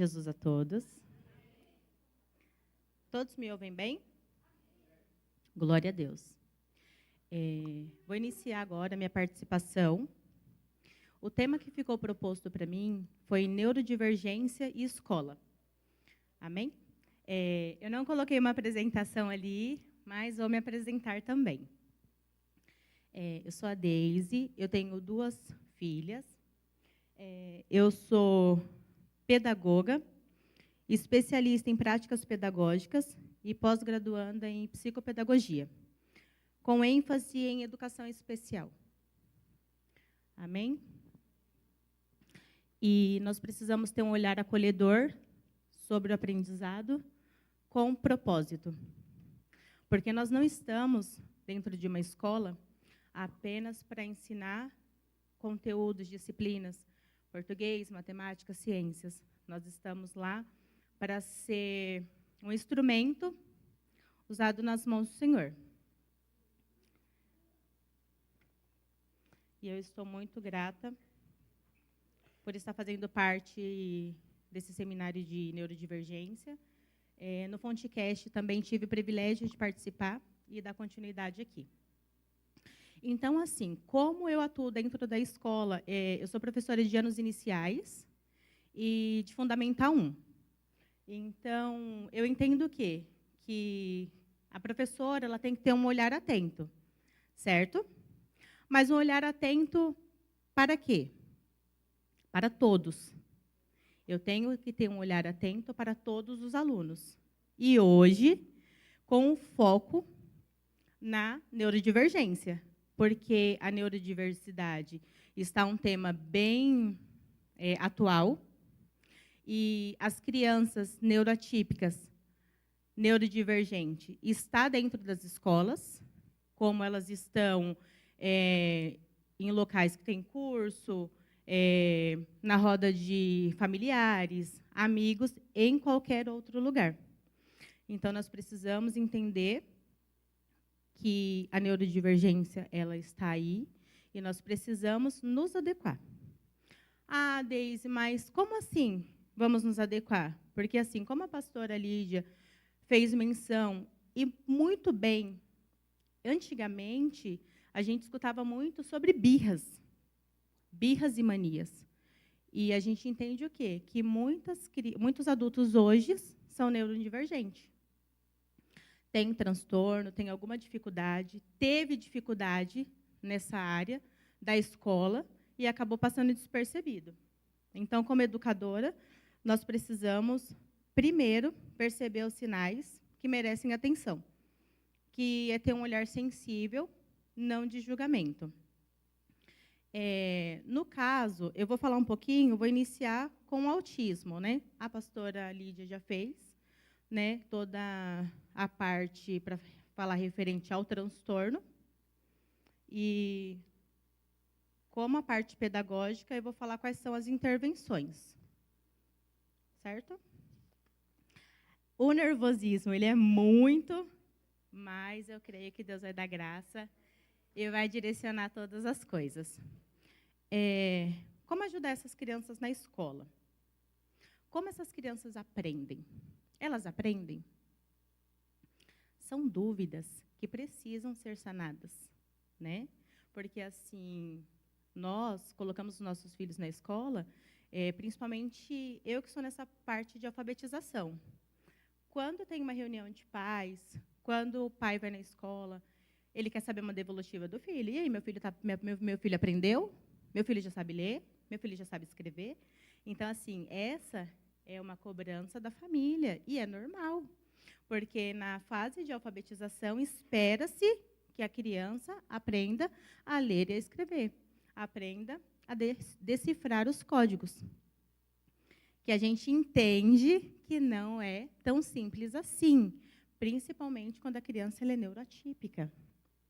Jesus a todos. Todos me ouvem bem? Glória a Deus. Vou iniciar agora a minha participação. O tema que ficou proposto para mim foi neurodivergência e escola. Amém? Eu não coloquei uma apresentação ali, mas vou me apresentar também. Eu sou a Deise, eu tenho 2 filhas. Eu sou pedagoga, especialista em práticas pedagógicas e pós-graduanda em psicopedagogia, com ênfase em educação especial. Amém? E nós precisamos ter um olhar acolhedor sobre o aprendizado com propósito. Porque nós não estamos dentro de uma escola apenas para ensinar conteúdos, disciplinas, português, matemática, ciências. Nós estamos lá para ser um instrumento usado nas mãos do Senhor. E eu estou muito grata por estar fazendo parte desse seminário de neurodivergência. No Fontecast também tive o privilégio de participar e dar continuidade aqui. Então, assim, como eu atuo dentro da escola? Eu sou professora de anos iniciais e de Fundamental 1. Então, eu entendo o quê? Que a professora ela tem que ter um olhar atento, certo? Mas um olhar atento para quê? Para todos. Eu tenho que ter um olhar atento para todos os alunos. E hoje, com foco na neurodivergência, porque a neurodiversidade está um tema bem atual, e as crianças neuroatípicas, neurodivergentes, está dentro das escolas, como elas estão em locais que têm curso, na roda de familiares, amigos, em qualquer outro lugar. Então, nós precisamos entender que a neurodivergência ela está aí e nós precisamos nos adequar. Ah, Deise, mas como assim vamos nos adequar? Porque, assim, como a pastora Lídia fez menção, e muito bem, antigamente, a gente escutava muito sobre birras e manias. E a gente entende o quê? Que muitos adultos hoje são neurodivergentes. Tem transtorno, tem alguma dificuldade, teve dificuldade nessa área da escola e acabou passando despercebido. Então, como educadora, nós precisamos, primeiro, perceber os sinais que merecem atenção, que é ter um olhar sensível, não de julgamento. No caso, eu vou falar um pouquinho, vou iniciar com o autismo, né? A pastora Lídia já fez, né, toda a parte para falar referente ao transtorno. E, como a parte pedagógica, eu vou falar quais são as intervenções. Certo? O nervosismo, ele é muito, mas eu creio que Deus vai dar graça e vai direcionar todas as coisas. Como ajudar essas crianças na escola? Como essas crianças aprendem? Elas aprendem? São dúvidas que precisam ser sanadas, né? Porque, assim, nós colocamos os nossos filhos na escola, principalmente eu que sou nessa parte de alfabetização. Quando tem uma reunião de pais, quando o pai vai na escola, ele quer saber uma devolutiva do filho. E aí, meu filho aprendeu? Meu filho já sabe ler? Meu filho já sabe escrever? Então, assim, essa é uma cobrança da família, e é normal, porque na fase de alfabetização espera-se que a criança aprenda a ler e a escrever, aprenda a decifrar os códigos, que a gente entende que não é tão simples assim, principalmente quando a criança ela é neuroatípica,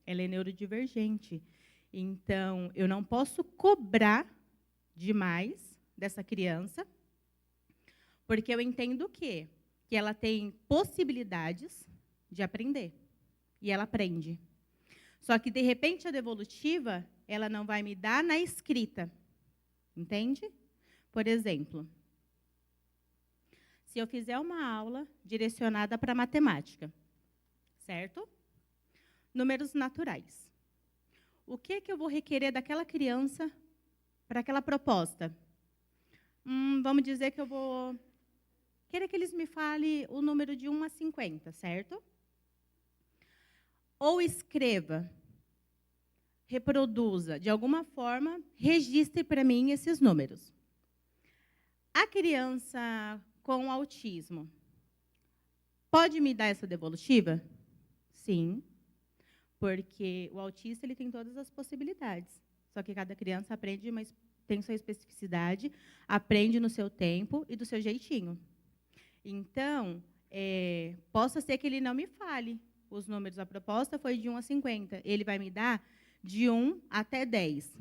ela é neurodivergente. Então, eu não posso cobrar demais dessa criança, porque eu entendo o quê? Que ela tem possibilidades de aprender, e ela aprende. Só que, de repente, a devolutiva, ela não vai me dar na escrita, entende? Por exemplo, se eu fizer uma aula direcionada para matemática, certo? Números naturais. O que eu vou requerer daquela criança para aquela proposta? Vamos dizer que eu vou querer que eles me falem o número de 1 a 50, certo? Ou escreva, reproduza, de alguma forma, registre para mim esses números. A criança com autismo pode me dar essa devolutiva? Sim, porque o autista ele tem todas as possibilidades. Só que cada criança aprende, mas tem sua especificidade, aprende no seu tempo e do seu jeitinho. Então, possa ser que ele não me fale os números. A proposta foi de 1 a 50. Ele vai me dar de 1 até 10.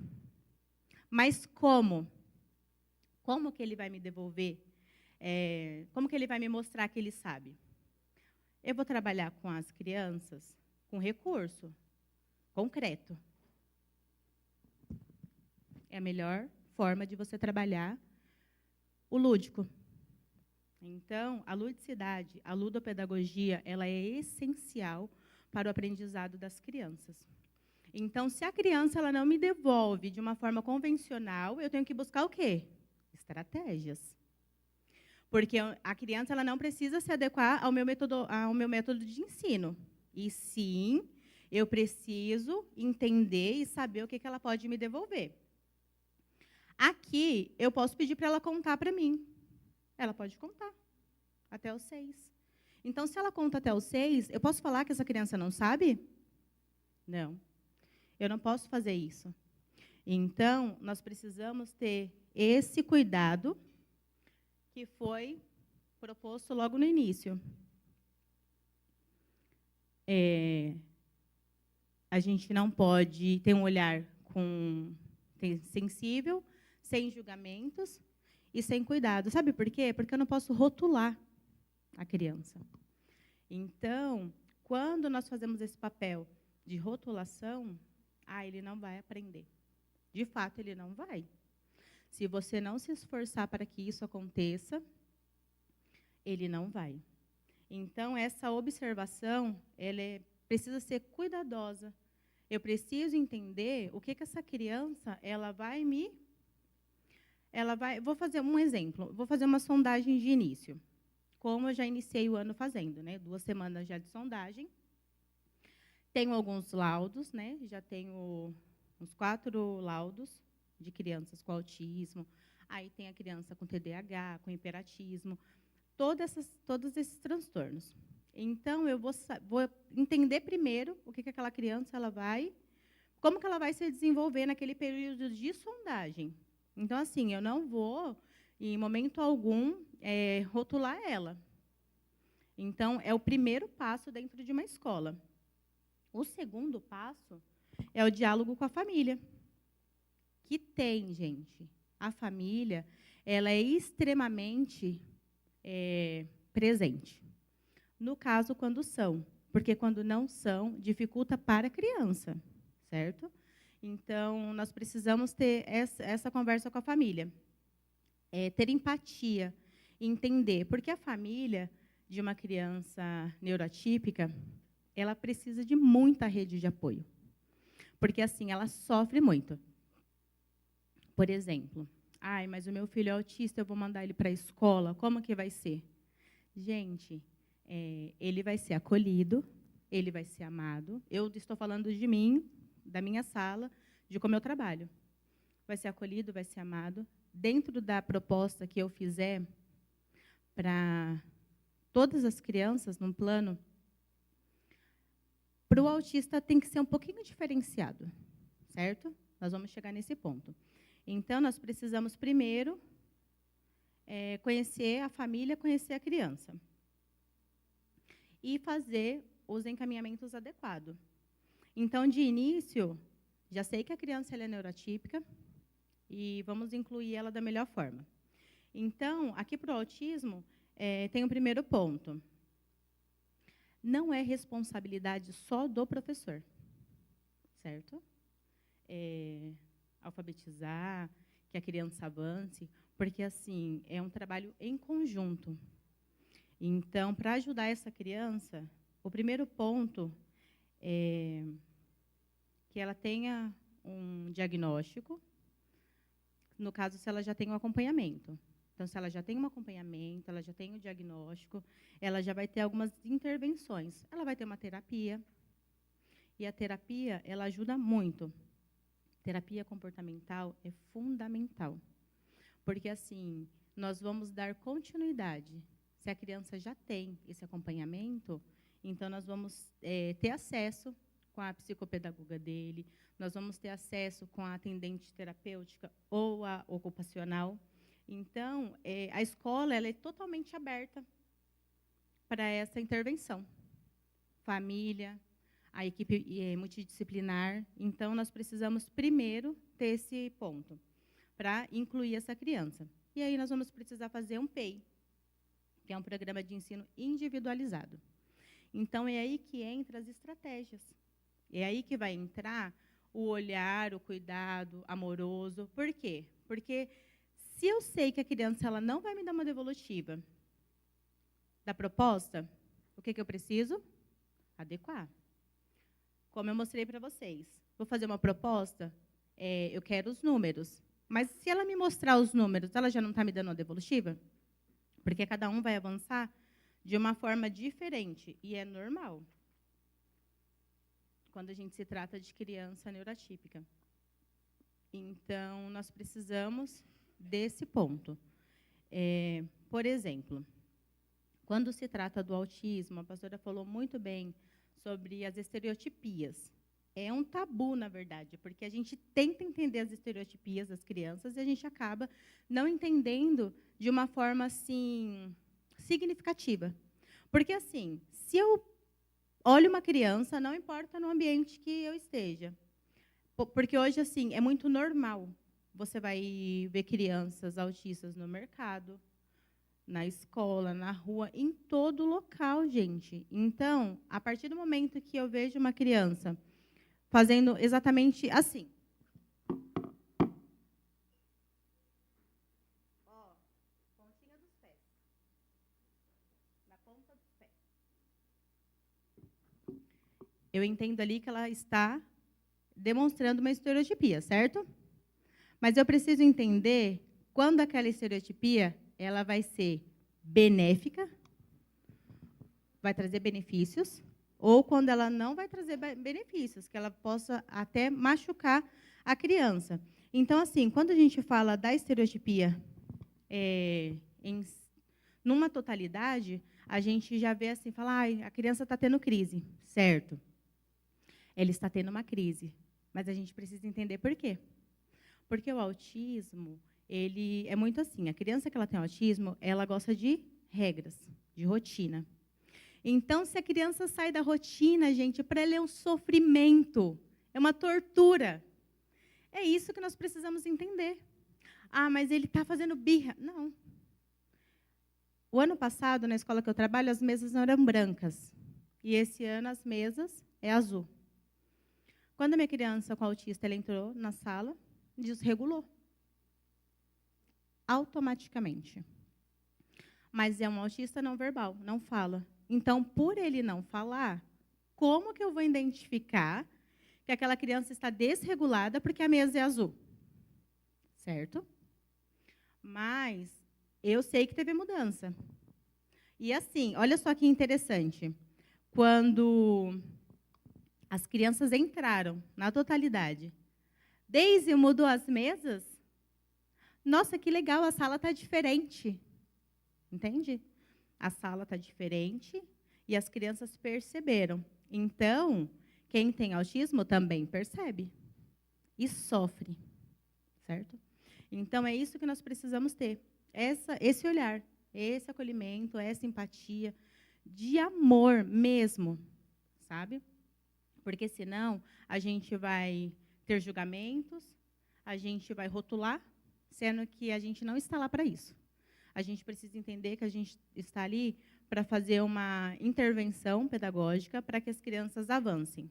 Mas como? Como que ele vai me devolver? Como que ele vai me mostrar que ele sabe? Eu vou trabalhar com as crianças com recurso concreto. É a melhor forma de você trabalhar o lúdico. Então, a ludicidade, a ludopedagogia, ela é essencial para o aprendizado das crianças. Então, se a criança ela não me devolve de uma forma convencional, eu tenho que buscar o quê? Estratégias. Porque a criança ela não precisa se adequar ao meu método de ensino. E sim, eu preciso entender e saber o que ela pode me devolver. Aqui, eu posso pedir para ela contar para mim. Ela pode contar até os 6. Então, se ela conta até os 6, eu posso falar que essa criança não sabe? Não. Eu não posso fazer isso. Então, nós precisamos ter esse cuidado que foi proposto logo no início. A gente não pode ter um olhar sensível, sem julgamentos e sem cuidado. Sabe por quê? Porque eu não posso rotular a criança. Então, quando nós fazemos esse papel de rotulação, ele não vai aprender. De fato, ele não vai. Se você não se esforçar para que isso aconteça, ele não vai. Então, essa observação, precisa ser cuidadosa. Eu preciso entender o que essa criança vai me... Vou fazer um exemplo. Vou fazer uma sondagem de início, como eu já iniciei o ano fazendo, né? 2 semanas já de sondagem. Tenho alguns laudos, né? Já tenho uns 4 laudos de crianças com autismo. Aí tem a criança com TDAH, com hiperatismo, todos esses transtornos. Então, eu vou entender primeiro o que aquela criança como que ela vai se desenvolver naquele período de sondagem. Então, assim, eu não vou, em momento algum, rotular ela. Então, é o primeiro passo dentro de uma escola. O segundo passo é o diálogo com a família. Que tem, gente, a família, ela é extremamente presente. No caso, quando são, porque quando não são, dificulta para a criança, certo? Então, nós precisamos ter essa conversa com a família. Ter empatia, entender, porque a família de uma criança neuroatípica, ela precisa de muita rede de apoio. Porque, assim, ela sofre muito. Por exemplo, mas o meu filho é autista, eu vou mandar ele para a escola, como que vai ser? Gente, ele vai ser acolhido, ele vai ser amado. Eu estou falando de mim, da minha sala, de como eu trabalho. Vai ser acolhido, vai ser amado. Dentro da proposta que eu fizer para todas as crianças, num plano, para o autista tem que ser um pouquinho diferenciado, certo? Nós vamos chegar nesse ponto. Então, nós precisamos, primeiro, conhecer a família, conhecer a criança. E fazer os encaminhamentos adequados. Então, de início, já sei que a criança ela é neurotípica e vamos incluir ela da melhor forma. Então, aqui para o autismo, tem o primeiro ponto. Não é responsabilidade só do professor, certo? Alfabetizar, que a criança avance, porque, assim, é um trabalho em conjunto. Então, para ajudar essa criança, o primeiro ponto é que ela tenha um diagnóstico, no caso, se ela já tem um acompanhamento. Então, se ela já tem um acompanhamento, ela já tem o diagnóstico, ela já vai ter algumas intervenções. Ela vai ter uma terapia, e a terapia, ela ajuda muito. Terapia comportamental é fundamental. Porque, assim, nós vamos dar continuidade. Se a criança já tem esse acompanhamento, então nós vamos ter acesso com a psicopedagoga dele, nós vamos ter acesso com a atendente terapêutica ou a ocupacional. Então, a escola ela é totalmente aberta para essa intervenção. Família, a equipe multidisciplinar. Então, nós precisamos primeiro ter esse ponto, para incluir essa criança. E aí nós vamos precisar fazer um PEI, que é um programa de ensino individualizado. Então, é aí que entram as estratégias. É aí que vai entrar o olhar, o cuidado amoroso. Por quê? Porque se eu sei que a criança ela não vai me dar uma devolutiva da proposta, o que eu preciso? Adequar. Como eu mostrei para vocês. Vou fazer uma proposta, eu quero os números. Mas se ela me mostrar os números, ela já não está me dando uma devolutiva? Porque cada um vai avançar de uma forma diferente. E é normal, quando a gente se trata de criança neurotípica. Então, nós precisamos desse ponto. Por exemplo, quando se trata do autismo, a pastora falou muito bem sobre as estereotipias. É um tabu, na verdade, porque a gente tenta entender as estereotipias das crianças e a gente acaba não entendendo de uma forma assim significativa. Porque, assim, se eu olho uma criança, não importa no ambiente que eu esteja. Porque hoje, assim, é muito normal. Você vai ver crianças autistas no mercado, na escola, na rua, em todo local, gente. Então, a partir do momento que eu vejo uma criança fazendo exatamente assim. Ó, pontinha dos pés. Na ponta dos pés. Eu entendo ali que ela está demonstrando uma estereotipia, certo? Mas eu preciso entender quando aquela estereotipia ela vai ser benéfica, vai trazer benefícios, ou quando ela não vai trazer benefícios, que ela possa até machucar a criança. Então, assim, quando a gente fala da estereotipia numa totalidade, a gente já vê assim, fala, a criança está tendo crise, certo? Ela está tendo uma crise, mas a gente precisa entender por quê. Porque o autismo, ele é muito assim, a criança que ela tem autismo, ela gosta de regras, de rotina. Então, se a criança sai da rotina, gente, para ela é um sofrimento, é uma tortura. É isso que nós precisamos entender. Mas ele está fazendo birra. Não. O ano passado, na escola que eu trabalho, as mesas não eram brancas. E esse ano, as mesas é azul. Quando a minha criança com autista ela entrou na sala, desregulou. Automaticamente. Mas é um autista não verbal, não fala. Então, por ele não falar, como que eu vou identificar que aquela criança está desregulada porque a mesa é azul? Certo? Mas eu sei que teve mudança. E assim, olha só que interessante. Quando as crianças entraram na totalidade, Daisy mudou as mesas. Nossa, que legal, a sala está diferente. Entende? A sala está diferente e as crianças perceberam. Então, quem tem autismo também percebe e sofre, certo? Então, é isso que nós precisamos ter, esse olhar, esse acolhimento, essa empatia, de amor mesmo, sabe? Porque, senão, a gente vai ter julgamentos, a gente vai rotular, sendo que a gente não está lá para isso. A gente precisa entender que a gente está ali para fazer uma intervenção pedagógica para que as crianças avancem.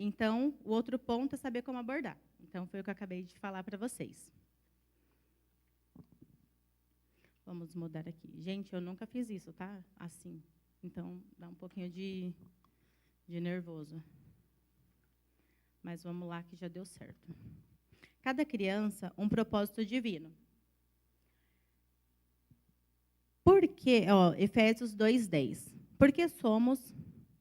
Então, o outro ponto é saber como abordar. Então, foi o que eu acabei de falar para vocês. Vamos mudar aqui. Gente, eu nunca fiz isso, tá? Assim. Então, dá um pouquinho de nervoso. Mas vamos lá, que já deu certo. Cada criança, um propósito divino. Por que, Efésios 2:10. Porque somos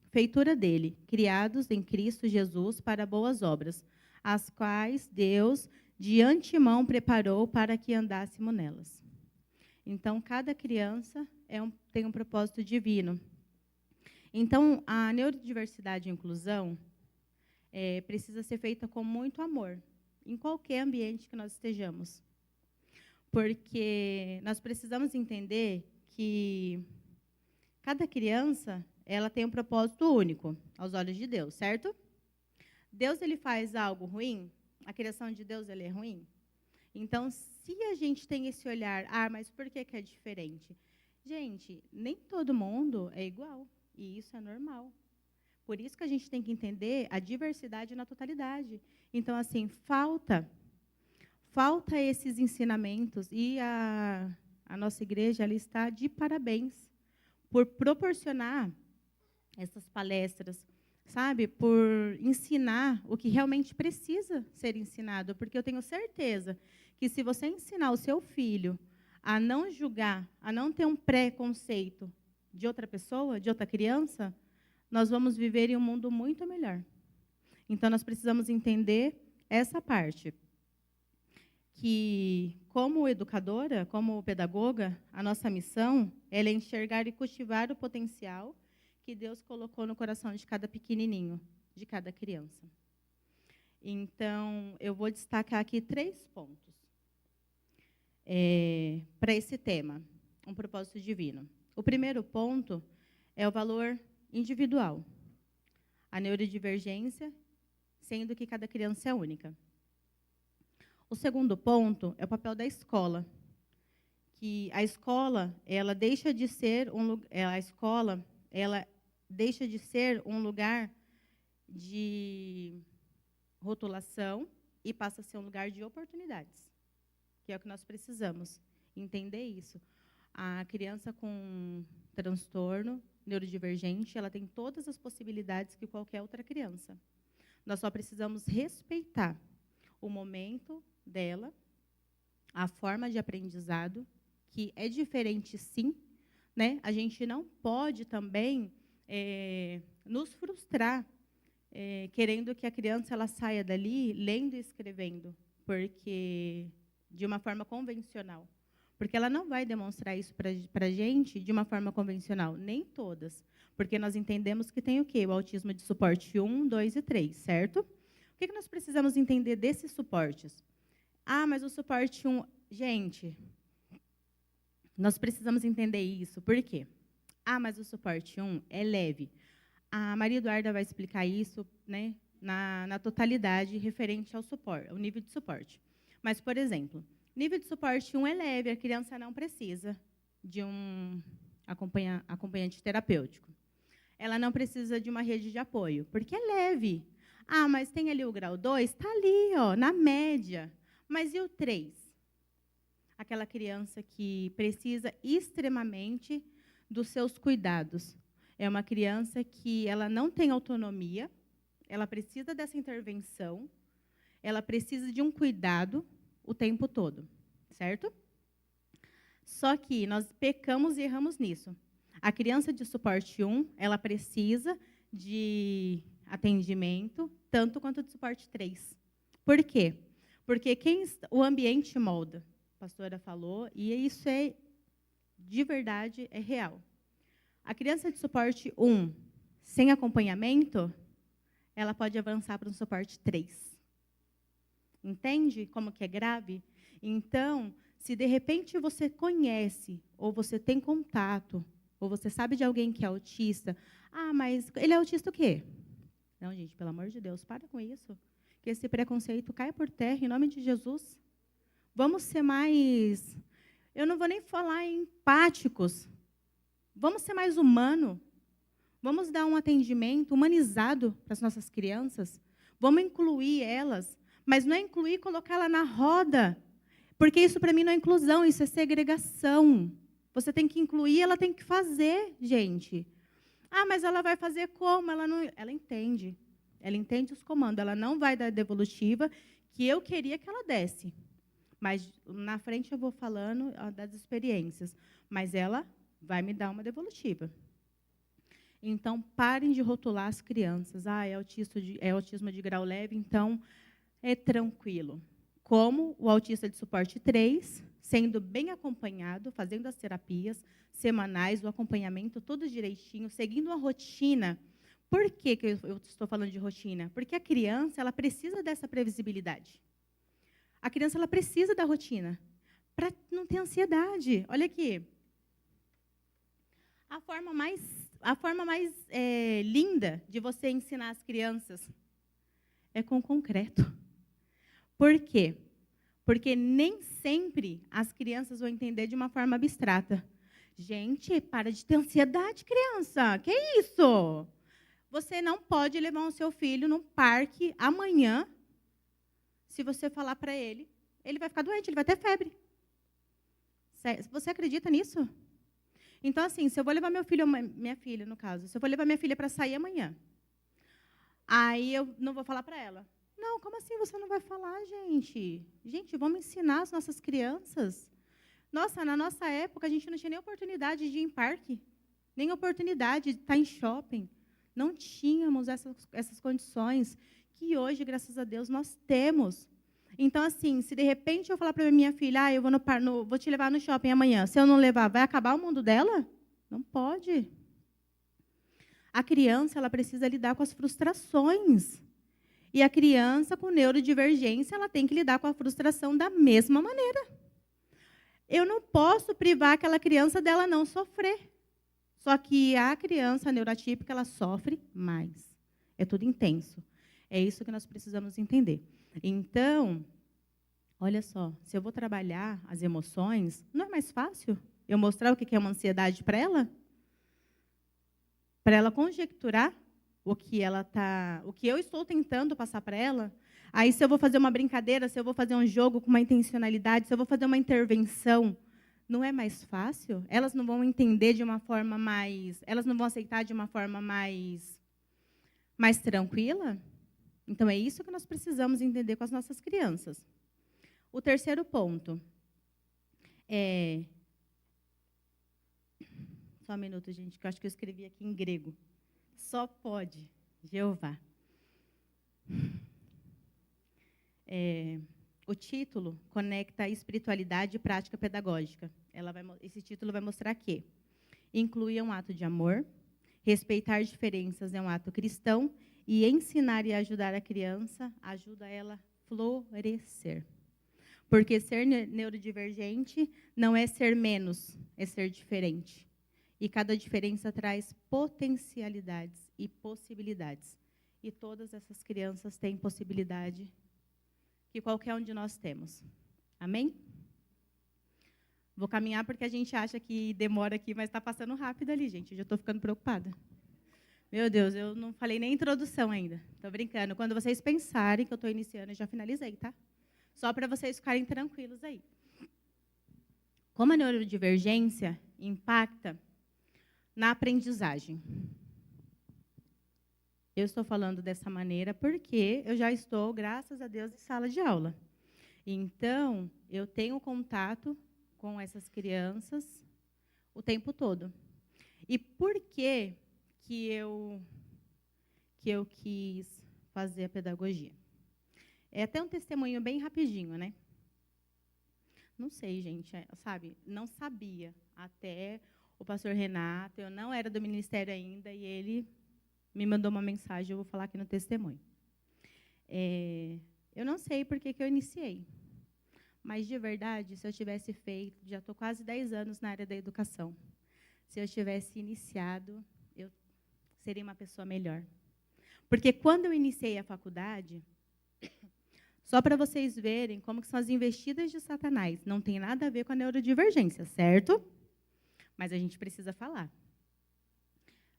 feitura dele, criados em Cristo Jesus para boas obras, as quais Deus de antemão preparou para que andássemos nelas. Então, cada criança tem um propósito divino. Então, a neurodiversidade e inclusão precisa ser feita com muito amor, em qualquer ambiente que nós estejamos. Porque nós precisamos entender que cada criança ela tem um propósito único aos olhos de Deus, certo? Deus ele faz algo ruim? A criação de Deus ele é ruim? Então, se a gente tem esse olhar, mas por que é diferente? Gente, nem todo mundo é igual, e isso é normal. Por isso que a gente tem que entender a diversidade na totalidade. Então, assim, falta esses ensinamentos, e a nossa igreja ela está de parabéns por proporcionar essas palestras, sabe? Por ensinar o que realmente precisa ser ensinado, porque eu tenho certeza que se você ensinar o seu filho a não julgar, a não ter um preconceito de outra pessoa, de outra criança, nós vamos viver em um mundo muito melhor. Então, nós precisamos entender essa parte, que, como educadora, como pedagoga, a nossa missão é enxergar e cultivar o potencial que Deus colocou no coração de cada pequenininho, de cada criança. Então, eu vou destacar aqui 3 pontos para esse tema, um propósito divino. O primeiro ponto é o valor individual, a neurodivergência, sendo que cada criança é única. O segundo ponto é o papel da escola, que a escola ela deixa de ser um lugar de rotulação e passa a ser um lugar de oportunidades, que é o que nós precisamos entender isso. A criança com transtorno neurodivergente, ela tem todas as possibilidades que qualquer outra criança. Nós só precisamos respeitar o momento dela, a forma de aprendizado, que é diferente, sim, né? A gente não pode também nos frustrar, querendo que a criança ela saia dali lendo e escrevendo, porque de uma forma convencional. Porque ela não vai demonstrar isso para a gente de uma forma convencional, nem todas. Porque nós entendemos que tem o quê? O autismo de suporte 1, 2 e 3, certo? O que nós precisamos entender desses suportes? Mas o suporte 1... Gente, nós precisamos entender isso. Por quê? Mas o suporte 1 é leve. A Maria Eduarda vai explicar isso, né, na totalidade referente ao suporte, ao nível de suporte. Mas, por exemplo, nível de suporte 1 é leve, a criança não precisa de um acompanhante terapêutico. Ela não precisa de uma rede de apoio, porque é leve. Mas tem ali o grau 2, está ali, na média. Mas e o 3? Aquela criança que precisa extremamente dos seus cuidados. É uma criança que ela não tem autonomia, ela precisa dessa intervenção, ela precisa de um cuidado o tempo todo, certo? Só que nós pecamos e erramos nisso. A criança de suporte 1, ela precisa de atendimento, tanto quanto de suporte 3. Por quê? Porque o ambiente molda, a pastora falou, e isso é, de verdade, é real. A criança de suporte 1, sem acompanhamento, ela pode avançar para um suporte 3. Entende como que é grave? Então, se de repente você conhece, ou você tem contato, ou você sabe de alguém que é autista, mas ele é autista o quê? Não, gente, pelo amor de Deus, para com isso. Que esse preconceito caia por terra, em nome de Jesus. Vamos ser mais, eu não vou nem falar empáticos, vamos ser mais humanos. Vamos dar um atendimento humanizado para as nossas crianças. Vamos incluir elas, mas não é incluir e colocar ela na roda, porque isso para mim não é inclusão, isso é segregação. Você tem que incluir, ela tem que fazer, gente. Ah, mas ela vai fazer como? Ela entende. Ela entende os comandos. Ela não vai dar devolutiva, que eu queria que ela desse. Mas na frente eu vou falando das experiências. Mas ela vai me dar uma devolutiva. Então, parem de rotular as crianças. Ah, é autismo de grau leve, então é tranquilo. Como o autista de suporte 3, sendo bem acompanhado, fazendo as terapias semanais, o acompanhamento todo direitinho, seguindo uma rotina. Por que eu estou falando de rotina? Porque a criança ela precisa dessa previsibilidade. A criança ela precisa da rotina para não ter ansiedade. Olha aqui. A forma mais linda de você ensinar as crianças é com concreto. Por quê? Porque nem sempre as crianças vão entender de uma forma abstrata. Gente, para de ter ansiedade, criança. Que isso? Você não pode levar o seu filho no parque amanhã. Se você falar para ele, ele vai ficar doente, ele vai ter febre. Você acredita nisso? Então, assim, se eu vou levar minha filha, no caso, se eu vou levar minha filha para sair amanhã, aí eu não vou falar para ela. Não, como assim você não vai falar, gente? Gente, vamos ensinar as nossas crianças. Nossa, na nossa época, a gente não tinha nem oportunidade de ir em parque, nem oportunidade de estar em shopping. Não tínhamos essas condições que hoje, graças a Deus, nós temos. Então, assim, se de repente eu falar para minha filha, eu vou te levar no shopping amanhã, se eu não levar, vai acabar o mundo dela? Não pode. A criança ela precisa lidar com as frustrações. E a criança com neurodivergência, ela tem que lidar com a frustração da mesma maneira. Eu não posso privar aquela criança dela não sofrer. Só que a criança neurotípica, ela sofre mais. É tudo intenso. É isso que nós precisamos entender. Então, olha só, se eu vou trabalhar as emoções, não é mais fácil eu mostrar o que é uma ansiedade para ela? Para ela conjecturar o que eu estou tentando passar para ela? Aí, se eu vou fazer uma brincadeira, se eu vou fazer um jogo com uma intencionalidade, se eu vou fazer uma intervenção, não é mais fácil? Elas não vão entender de uma forma elas não vão aceitar de uma forma mais tranquila? Então, é isso que nós precisamos entender com as nossas crianças. O terceiro ponto é... Só um minuto, gente, que eu acho que eu escrevi aqui em grego. Só pode, Jeová. O título conecta a espiritualidade e prática pedagógica. Esse título vai mostrar que inclui um ato de amor, respeitar diferenças é um ato cristão, e ensinar e ajudar a criança ajuda ela a florescer. Porque ser neurodivergente não é ser menos, é ser diferente. E cada diferença traz potencialidades e possibilidades. E todas essas crianças têm possibilidade que qualquer um de nós temos. Amém? Vou caminhar porque a gente acha que demora aqui, mas está passando rápido ali, gente. Eu já estou ficando preocupada. Meu Deus, eu não falei nem introdução ainda. Estou brincando. Quando vocês pensarem que eu estou iniciando, eu já finalizei, tá? Só para vocês ficarem tranquilos aí. Como a neurodivergência impacta na aprendizagem? Eu estou falando dessa maneira porque eu já estou, graças a Deus, em sala de aula. Então, eu tenho contato com essas crianças o tempo todo. E por que eu quis fazer a pedagogia? É até um testemunho bem rapidinho, né? Não sei, gente, sabe? Não sabia até o pastor Renato, eu não era do ministério ainda, e ele me mandou uma mensagem, eu vou falar aqui no testemunho. Eu não sei por que eu iniciei, mas, de verdade, se eu tivesse feito, já estou quase 10 anos na área da educação, se eu tivesse iniciado, eu seria uma pessoa melhor. Porque quando eu iniciei a faculdade, só para vocês verem como que são as investidas de Satanás, não tem nada a ver com a neurodivergência, certo? Mas a gente precisa falar.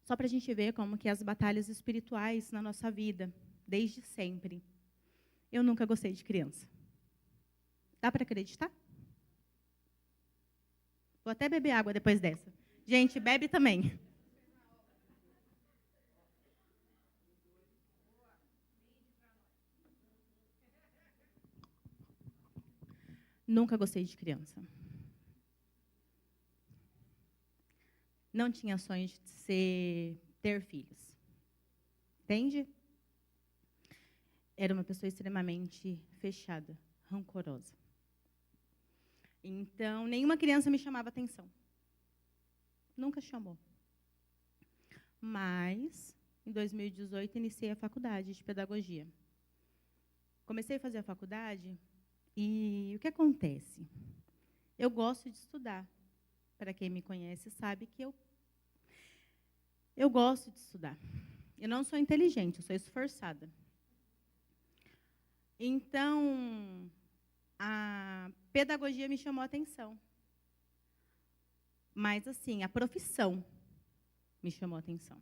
Só para a gente ver como que as batalhas espirituais na nossa vida, desde sempre. Eu nunca gostei de criança. Dá para acreditar? Vou até beber água depois dessa. Gente, bebe também. Nunca gostei de criança. Não tinha sonho de ter filhos. Entende? Era uma pessoa extremamente fechada, rancorosa. Então, nenhuma criança me chamava atenção. Nunca chamou. Mas, em 2018, iniciei a faculdade de pedagogia. Comecei a fazer a faculdade e o que acontece? Eu gosto de estudar. Para quem me conhece sabe que eu gosto de estudar. Eu não sou inteligente, eu sou esforçada. Então, a pedagogia me chamou a atenção. Mas, assim, a profissão me chamou a atenção.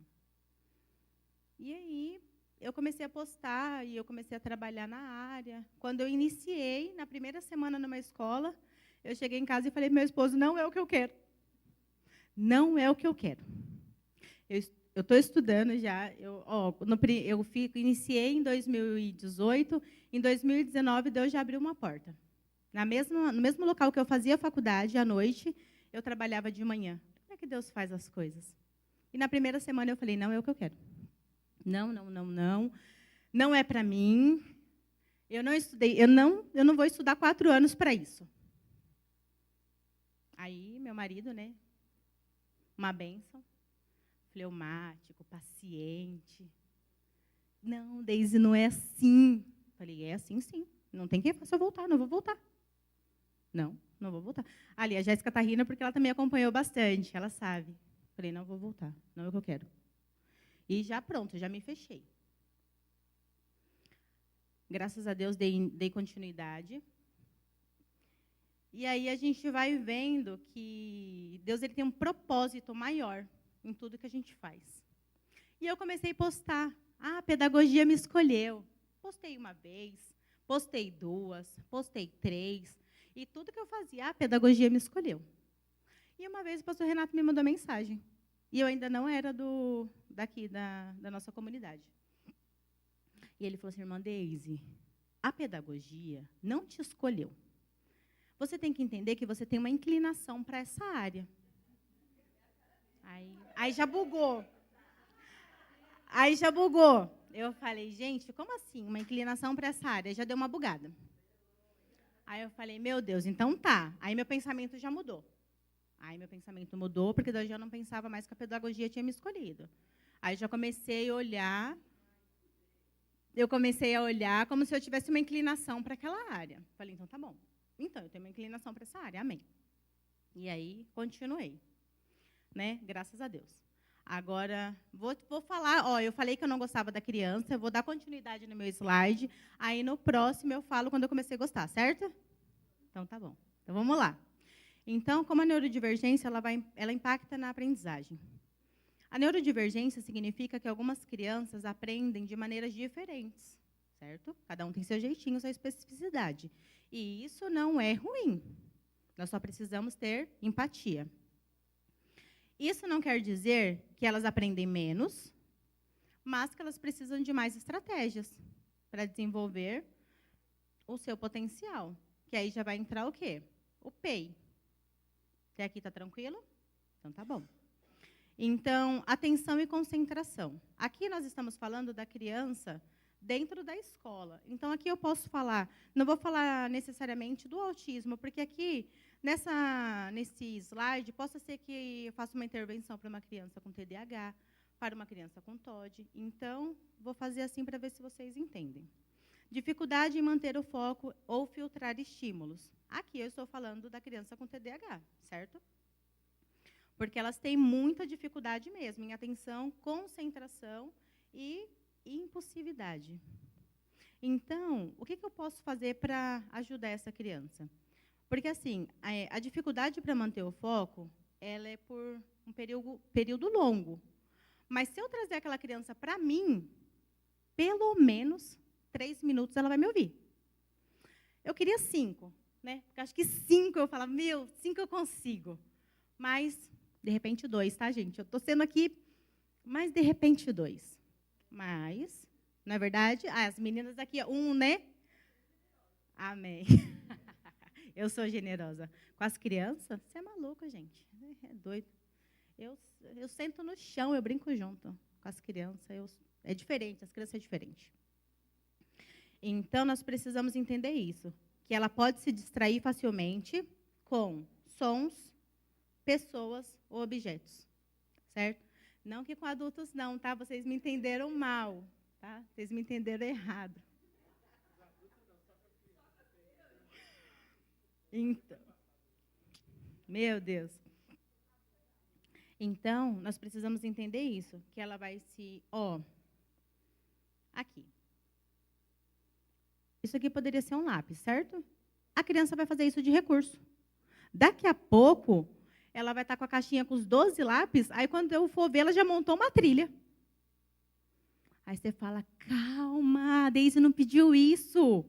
E aí, eu comecei a postar e eu comecei a trabalhar na área. Quando eu iniciei, na primeira semana numa escola, eu cheguei em casa e falei para meu esposo, não é o que eu quero. Não é o que eu quero. Eu estou estudando já. Iniciei em 2018. Em 2019, Deus já abriu uma porta. No mesmo local que eu fazia faculdade, à noite, eu trabalhava de manhã. Como é que Deus faz as coisas? E na primeira semana eu falei, não é o que eu quero. Não, não, não, não. Não é para mim. Eu não estudei. Eu não vou estudar 4 anos para isso. Aí, meu marido, né? Uma bênção. Fleumático, paciente. Não, Deise, não é assim. Falei, é assim, sim. Não tem quem faça eu voltar, não vou voltar. Não vou voltar. Ali, a Jéssica está rindo porque ela também acompanhou bastante, ela sabe. Falei, não vou voltar, não é o que eu quero. E já pronto, já me fechei. Graças a Deus, dei continuidade. E aí a gente vai vendo que Deus ele tem um propósito maior em tudo que a gente faz. E eu comecei a postar. A pedagogia me escolheu. Postei uma vez, postei 2, postei 3. E tudo que eu fazia, a pedagogia me escolheu. E uma vez o pastor Renato me mandou mensagem. E eu ainda não era daqui, da nossa comunidade. E ele falou assim, irmã Deise, a pedagogia não te escolheu. Você tem que entender que você tem uma inclinação para essa área. Aí já bugou. Eu falei, gente, como assim? Uma inclinação para essa área? Já deu uma bugada. Aí eu falei, meu Deus, então tá. Aí meu pensamento já mudou. Porque daí eu já não pensava mais que a pedagogia tinha me escolhido. Aí já comecei a olhar. Eu comecei a olhar como se eu tivesse uma inclinação para aquela área. Falei, então tá bom. Então, eu tenho uma inclinação para essa área, amém. E aí, continuei. Né? Graças a Deus. Agora, vou falar, eu falei que eu não gostava da criança, eu vou dar continuidade no meu slide, aí no próximo eu falo quando eu comecei a gostar, certo? Então, tá bom. Então, vamos lá. Então, como a neurodivergência, ela impacta na aprendizagem. A neurodivergência significa que algumas crianças aprendem de maneiras diferentes, certo? Cada um tem seu jeitinho, sua especificidade. E isso não é ruim. Nós só precisamos ter empatia. Isso não quer dizer que elas aprendem menos, mas que elas precisam de mais estratégias para desenvolver o seu potencial. Que aí já vai entrar o quê? O PEI. Até aqui está tranquilo? Então, tá bom. Então, atenção e concentração. Aqui nós estamos falando da criança dentro da escola. Então, aqui eu posso falar, não vou falar necessariamente do autismo, porque aqui, nesse slide, possa ser que eu faça uma intervenção para uma criança com TDAH, para uma criança com TOD. Então, vou fazer assim para ver se vocês entendem. Dificuldade em manter o foco ou filtrar estímulos. Aqui eu estou falando da criança com TDAH, certo? Porque elas têm muita dificuldade mesmo em atenção, concentração e impulsividade. Então, o que eu posso fazer para ajudar essa criança? Porque, assim, a dificuldade para manter o foco, ela é por um período longo. Mas, se eu trazer aquela criança para mim, pelo menos 3 minutos ela vai me ouvir. Eu queria 5, né? Porque acho que 5 eu falava, 5 eu consigo. Mas, de repente, 2, tá, gente? Eu estou sendo aqui, mas de repente 2. Mas, não é verdade? As meninas aqui, 1, né? Amém. Eu sou generosa. Com as crianças, você é maluca, gente. É doido. Eu sento no chão, eu brinco junto com as crianças. É diferente, as crianças é diferente. Então, nós precisamos entender isso. Que ela pode se distrair facilmente com sons, pessoas ou objetos. Certo? Não que com adultos não, tá? Vocês me entenderam mal, tá? Vocês me entenderam errado. Então, meu Deus. Então, nós precisamos entender isso, que ela vai se, aqui. Isso aqui poderia ser um lápis, certo? A criança vai fazer isso de recurso. Daqui a pouco, ela vai estar com a caixinha com os 12 lápis, aí quando eu for ver, ela já montou uma trilha. Aí você fala, calma, a Deise não pediu isso.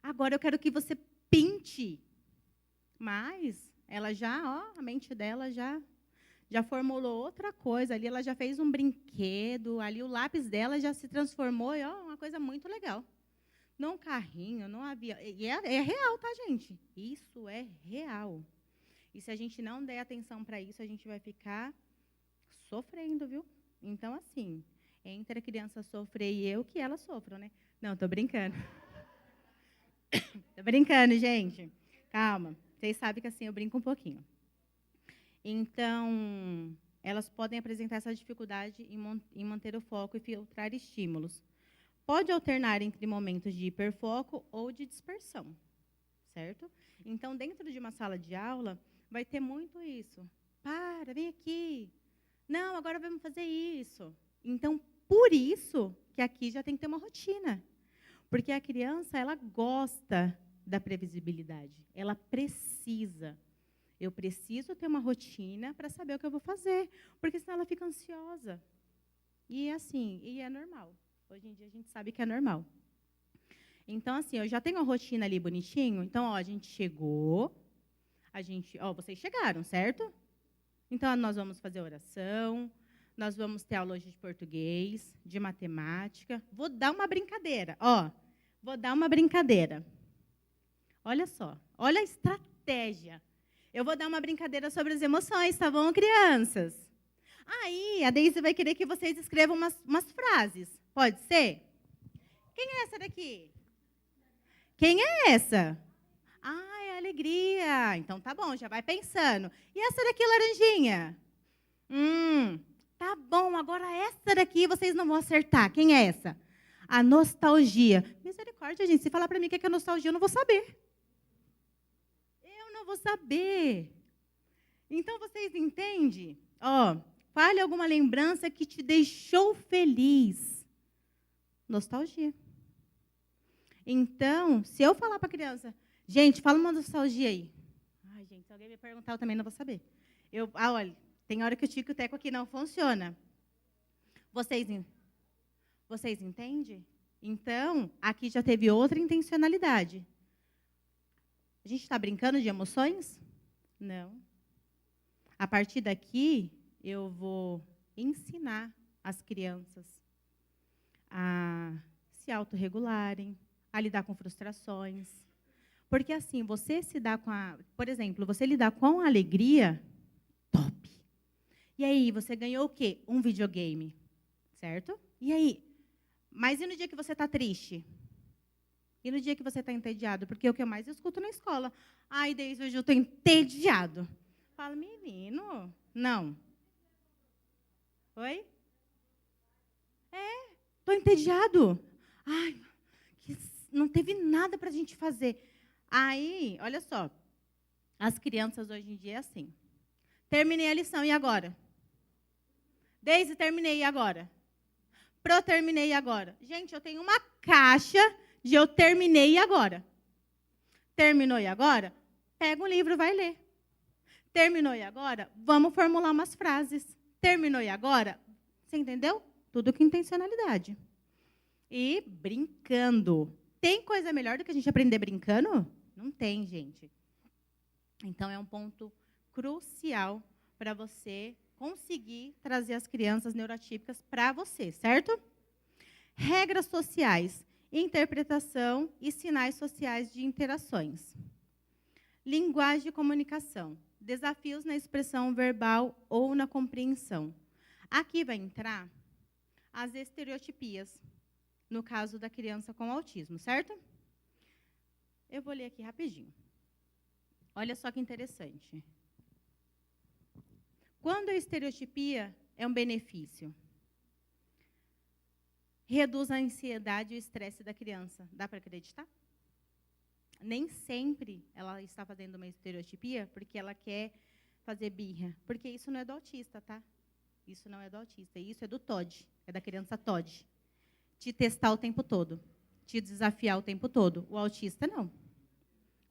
Agora eu quero que você pinte. Mas ela já, a mente dela já formulou outra coisa. Ali ela já fez um brinquedo, ali o lápis dela já se transformou em uma coisa muito legal. Não carrinho, não avião. E é real, tá, gente? Isso é real. E se a gente não der atenção para isso, a gente vai ficar sofrendo, viu? Então, assim, entre a criança sofrer e eu, que ela sofra, né? Não, tô brincando. Tô brincando, gente. Calma. Vocês sabem que assim eu brinco um pouquinho. Então, elas podem apresentar essa dificuldade em manter o foco e filtrar estímulos. Pode alternar entre momentos de hiperfoco ou de dispersão, certo? Então, dentro de uma sala de aula, vai ter muito isso. Para, vem aqui. Não, agora vamos fazer isso. Então, por isso que aqui já tem que ter uma rotina. Porque a criança, ela gosta da previsibilidade. Ela precisa. Eu preciso ter uma rotina para saber o que eu vou fazer, porque senão ela fica ansiosa. E assim, e é normal. Hoje em dia a gente sabe que é normal. Então, assim, eu já tenho a rotina ali bonitinho. Então, a gente chegou, vocês chegaram, certo? Então, nós vamos fazer oração, nós vamos ter aula hoje de português, de matemática. Vou dar uma brincadeira, vou dar uma brincadeira. Olha só, olha a estratégia. Eu vou dar uma brincadeira sobre as emoções, tá bom, crianças? Aí, a Deise vai querer que vocês escrevam umas frases. Pode ser? Quem é essa daqui? Quem é essa? É a alegria. Então, tá bom, já vai pensando. E essa daqui, laranjinha? Tá bom, agora essa daqui vocês não vão acertar. Quem é essa? A nostalgia. Misericórdia, gente, se falar para mim o que é nostalgia, eu não vou saber. Eu não vou saber. Então, vocês entendem? Fale alguma lembrança que te deixou feliz. Nostalgia. Então, se eu falar para a criança, gente, fala uma nostalgia aí. Ai, gente, se alguém me perguntar, eu também não vou saber. Olha, tem hora que o tico e o teco aqui não funciona. Vocês entendem? Então, aqui já teve outra intencionalidade. A gente está brincando de emoções? Não. A partir daqui, eu vou ensinar as crianças a se autorregularem, a lidar com frustrações. Porque, assim, você se dá com por exemplo, você lidar com a alegria, top. E aí, você ganhou o quê? Um videogame, certo? E aí? Mas e no dia que você está triste? E no dia que você está entediado? Porque é o que eu mais escuto na escola. Ai, Deise, hoje eu estou entediado. Fala, menino, não. Oi? Estou entediado. Ai, não teve nada para a gente fazer. Aí, olha só, as crianças hoje em dia é assim. Terminei a lição, e agora? Deise, terminei, e agora? Terminei, e agora? Gente, eu tenho uma caixa de eu terminei, e agora? Terminou, e agora? Pega um livro, vai ler. Terminou, e agora? Vamos formular umas frases. Terminou, e agora? Você entendeu? Tudo com intencionalidade. E brincando. Tem coisa melhor do que a gente aprender brincando? Não tem, gente. Então, é um ponto crucial para você conseguir trazer as crianças neurotípicas para você, certo? Regras sociais, interpretação e sinais sociais de interações. Linguagem de comunicação, desafios na expressão verbal ou na compreensão. Aqui vai entrar as estereotipias, no caso da criança com autismo, certo? Eu vou ler aqui rapidinho. Olha só que interessante. Quando a estereotipia é um benefício, reduz a ansiedade e o estresse da criança. Dá para acreditar? Nem sempre ela está fazendo uma estereotipia porque ela quer fazer birra. Porque isso não é do autista, tá? Isso não é do autista. Isso é do TOD. É da criança TOD. Te testar o tempo todo. Te desafiar o tempo todo. O autista, não.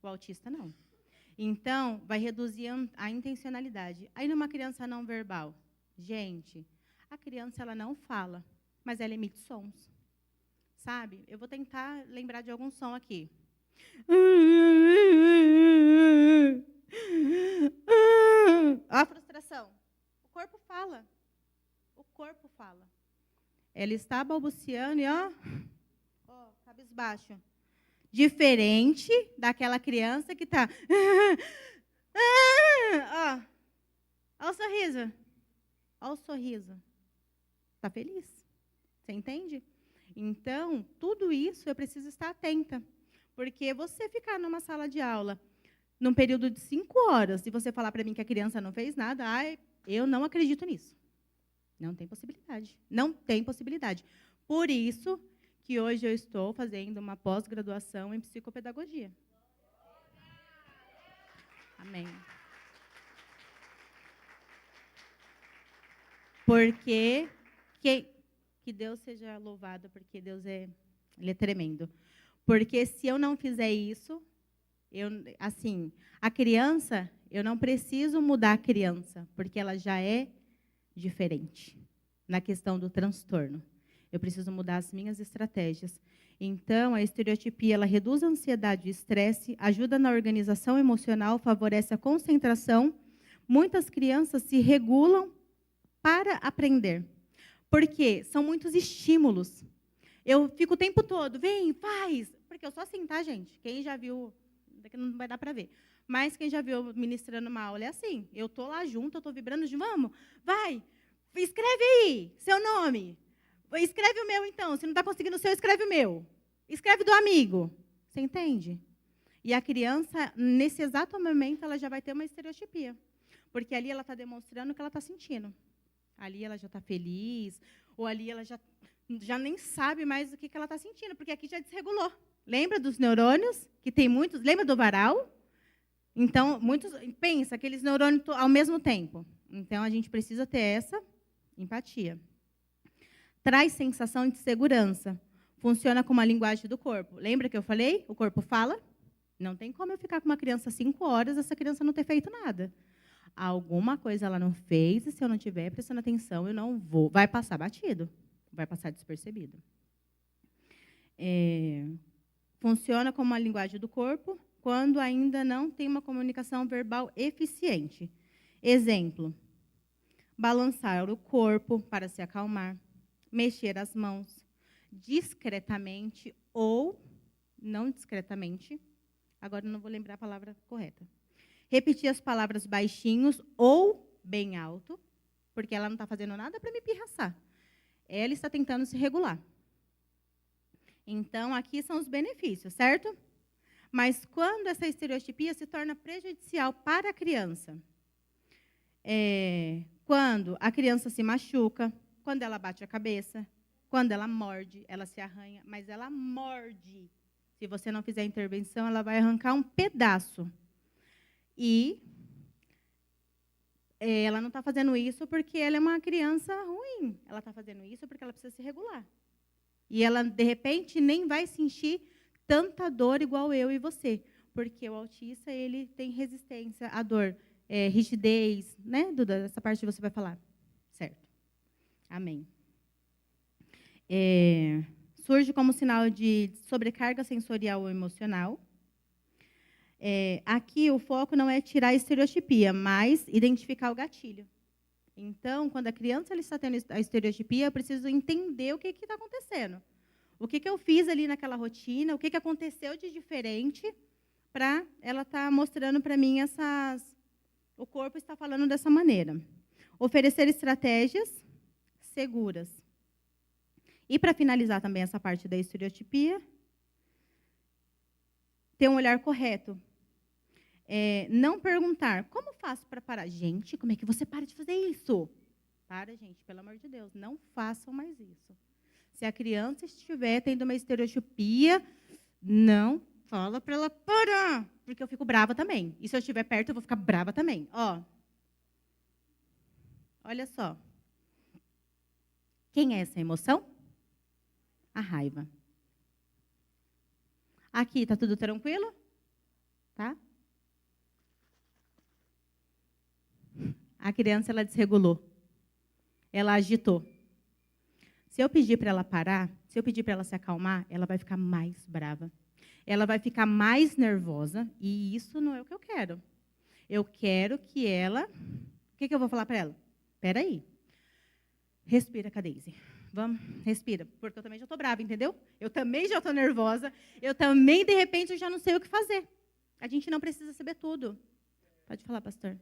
O autista, não. Então, vai reduzir a intencionalidade. Aí, numa criança não verbal, gente, a criança ela não fala, mas ela emite sons. Sabe? Eu vou tentar lembrar de algum som aqui. Olha a frustração. O corpo fala. O corpo fala. Ela está balbuciando e, ó, cabisbaixo. Diferente daquela criança que está... Ó, olha o sorriso. Olha o sorriso. Está feliz. Você entende? Então, tudo isso eu preciso estar atenta. Porque você ficar numa sala de aula, num período de 5 horas, e você falar para mim que a criança não fez nada, eu não acredito nisso. Não tem possibilidade. Não tem possibilidade. Por isso que hoje eu estou fazendo uma pós-graduação em psicopedagogia. Amém. Porque que Deus seja louvado, porque Deus Ele é tremendo. Porque se eu não fizer isso, a criança, eu não preciso mudar a criança, porque ela já é diferente na questão do transtorno. Eu preciso mudar as minhas estratégias. Então, a estereotipia, ela reduz a ansiedade e o estresse, ajuda na organização emocional, favorece a concentração. Muitas crianças se regulam para aprender. Porque são muitos estímulos. Eu fico o tempo todo, vem, faz. Porque eu sou assim, tá, gente? Quem já viu, daqui não vai dar para ver. Mas quem já viu ministrando uma aula é assim. Eu estou lá junto, eu estou vibrando de vamos, vai, escreve aí seu nome. Escreve o meu, então. Se não está conseguindo o seu, escreve o meu. Escreve do amigo. Você entende? E a criança, nesse exato momento, ela já vai ter uma estereotipia. Porque ali ela está demonstrando o que ela está sentindo. Ali ela já está feliz, ou ali ela já nem sabe mais o que ela está sentindo, porque aqui já desregulou. Lembra dos neurônios? Que tem muitos. Lembra do varal? Então, muitos. Pensa, aqueles neurônios ao mesmo tempo. Então, a gente precisa ter essa empatia. Traz sensação de segurança. Funciona como a linguagem do corpo. Lembra que eu falei? O corpo fala. Não tem como eu ficar com uma criança 5 horas, essa criança não ter feito nada. Alguma coisa ela não fez, e se eu não estiver prestando atenção, eu não vou. Vai passar batido. Vai passar despercebido. Funciona como a linguagem do corpo quando ainda não tem uma comunicação verbal eficiente. Exemplo. Balançar o corpo para se acalmar. Mexer as mãos discretamente ou não discretamente. Agora eu não vou lembrar a palavra correta. Repetir as palavras baixinhos ou bem alto, porque ela não está fazendo nada para me pirraçar. Ela está tentando se regular. Então, aqui são os benefícios, certo? Mas quando essa estereotipia se torna prejudicial para a criança? Quando a criança se machuca, quando ela bate a cabeça, quando ela morde, ela se arranha, mas ela morde. Se você não fizer intervenção, ela vai arrancar um pedaço. E ela não está fazendo isso porque ela é uma criança ruim. Ela está fazendo isso porque ela precisa se regular. E ela, de repente, nem vai sentir tanta dor igual eu e você. Porque o autista, ele tem resistência à dor, rigidez, né? Duda, essa parte você vai falar. Certo. Amém. Surge como sinal de sobrecarga sensorial ou emocional. Aqui o foco não é tirar a estereotipia, mas identificar o gatilho. Então, quando a criança ela está tendo a estereotipia, eu preciso entender o que está acontecendo. O que eu fiz ali naquela rotina, o que aconteceu de diferente, para ela estar mostrando para mim o corpo está falando dessa maneira. Oferecer estratégias seguras. E, para finalizar também essa parte da estereotipia, ter um olhar correto. Não perguntar, como faço para parar? Gente, como é que você para de fazer isso? Para, gente, pelo amor de Deus, não façam mais isso. Se a criança estiver tendo uma estereotipia, não fala para ela parar, porque eu fico brava também. E se eu estiver perto, eu vou ficar brava também. Olha só. Quem é essa emoção? A raiva. Aqui, está tudo tranquilo? Tá? A criança, ela desregulou. Ela agitou. Se eu pedir para ela parar, se eu pedir para ela se acalmar, ela vai ficar mais brava. Ela vai ficar mais nervosa, e isso não é o que eu quero. Eu quero que ela... O que eu vou falar para ela? Espera aí. Respira, Daisy. Vamos, respira. Porque eu também já estou brava, entendeu? Eu também já estou nervosa. Eu também, de repente, eu já não sei o que fazer. A gente não precisa saber tudo. Pode falar, pastor.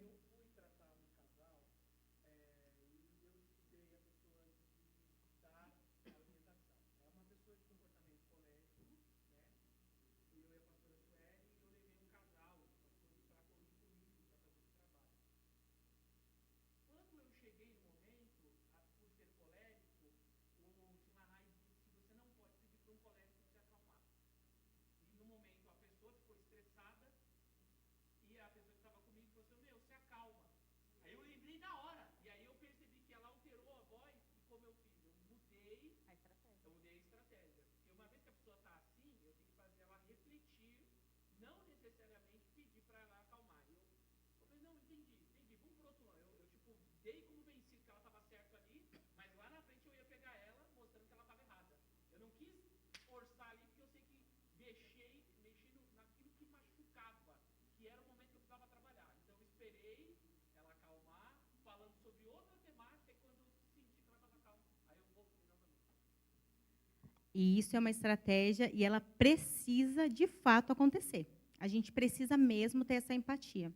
E isso é uma estratégia e ela precisa, de fato, acontecer. A gente precisa mesmo ter essa empatia.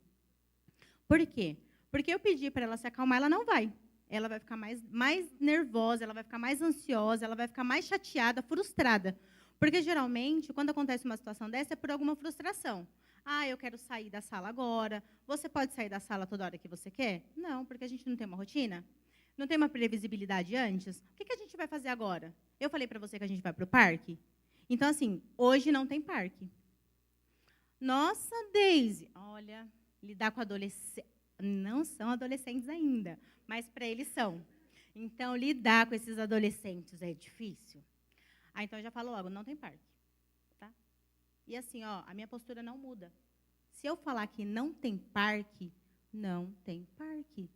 Por quê? Porque eu pedi para ela se acalmar, ela não vai. Ela vai ficar mais nervosa, ela vai ficar mais ansiosa, ela vai ficar mais chateada, frustrada. Porque, geralmente, quando acontece uma situação dessa, é por alguma frustração. Eu quero sair da sala agora. Você pode sair da sala toda hora que você quer? Não, porque a gente não tem uma rotina. Não tem uma previsibilidade antes. O que a gente vai fazer agora? Eu falei para você que a gente vai para o parque? Então, assim, hoje não tem parque. Nossa, Daisy, olha, lidar com adolescentes, não são adolescentes ainda, mas para eles são. Então, lidar com esses adolescentes é difícil. Então, eu já falo logo, não tem parque. Tá? E assim, a minha postura não muda. Se eu falar que não tem parque, não tem parque.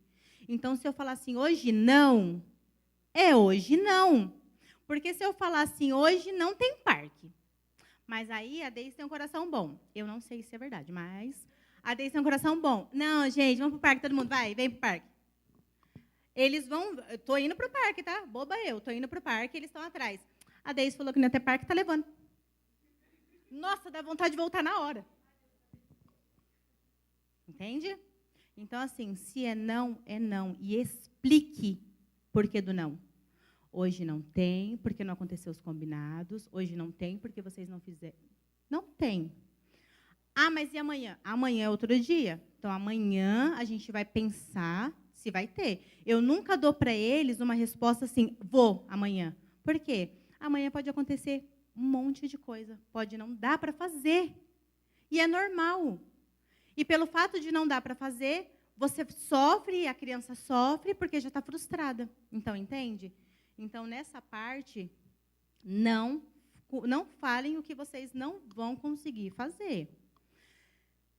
Então, se eu falar assim, hoje não, é hoje não. Porque se eu falar assim, hoje não tem parque. Mas aí a Deise tem um coração bom. Eu não sei se é verdade, mas a Deise tem um coração bom. Não, gente, vamos pro parque, todo mundo vai, vem pro parque. Eles vão, eu tô indo pro parque, tá? Boba eu, tô indo pro parque, eles estão atrás. A Deise falou que não ia ter parque, tá levando. Nossa, dá vontade de voltar na hora. Entende? Então, assim, se é não, é não. E explique por que do não. Hoje não tem, porque não aconteceu os combinados. Hoje não tem, porque vocês não fizeram. Não tem. Mas e amanhã? Amanhã é outro dia. Então, amanhã a gente vai pensar se vai ter. Eu nunca dou para eles uma resposta assim, vou amanhã. Por quê? Amanhã pode acontecer um monte de coisa. Pode não dar para fazer. E é normal. E pelo fato de não dar para fazer, você sofre, a criança sofre, porque já está frustrada. Então, entende? Então, nessa parte, não falem o que vocês não vão conseguir fazer.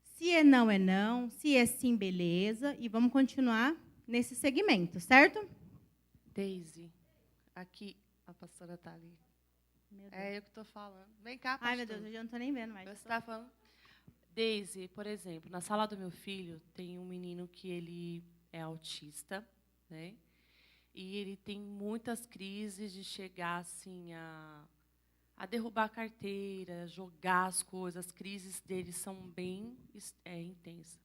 Se é não, se é sim, beleza, e vamos continuar nesse segmento, certo? Daisy, aqui, a pastora está ali. É eu que estou falando. Vem cá, pastor. Ai, meu Deus, eu já não estou nem vendo mais. Você está falando? Deise, por exemplo, na sala do meu filho tem um menino que ele é autista, né? E ele tem muitas crises de chegar assim a derrubar a carteira, jogar as coisas. As crises dele são bem intensas.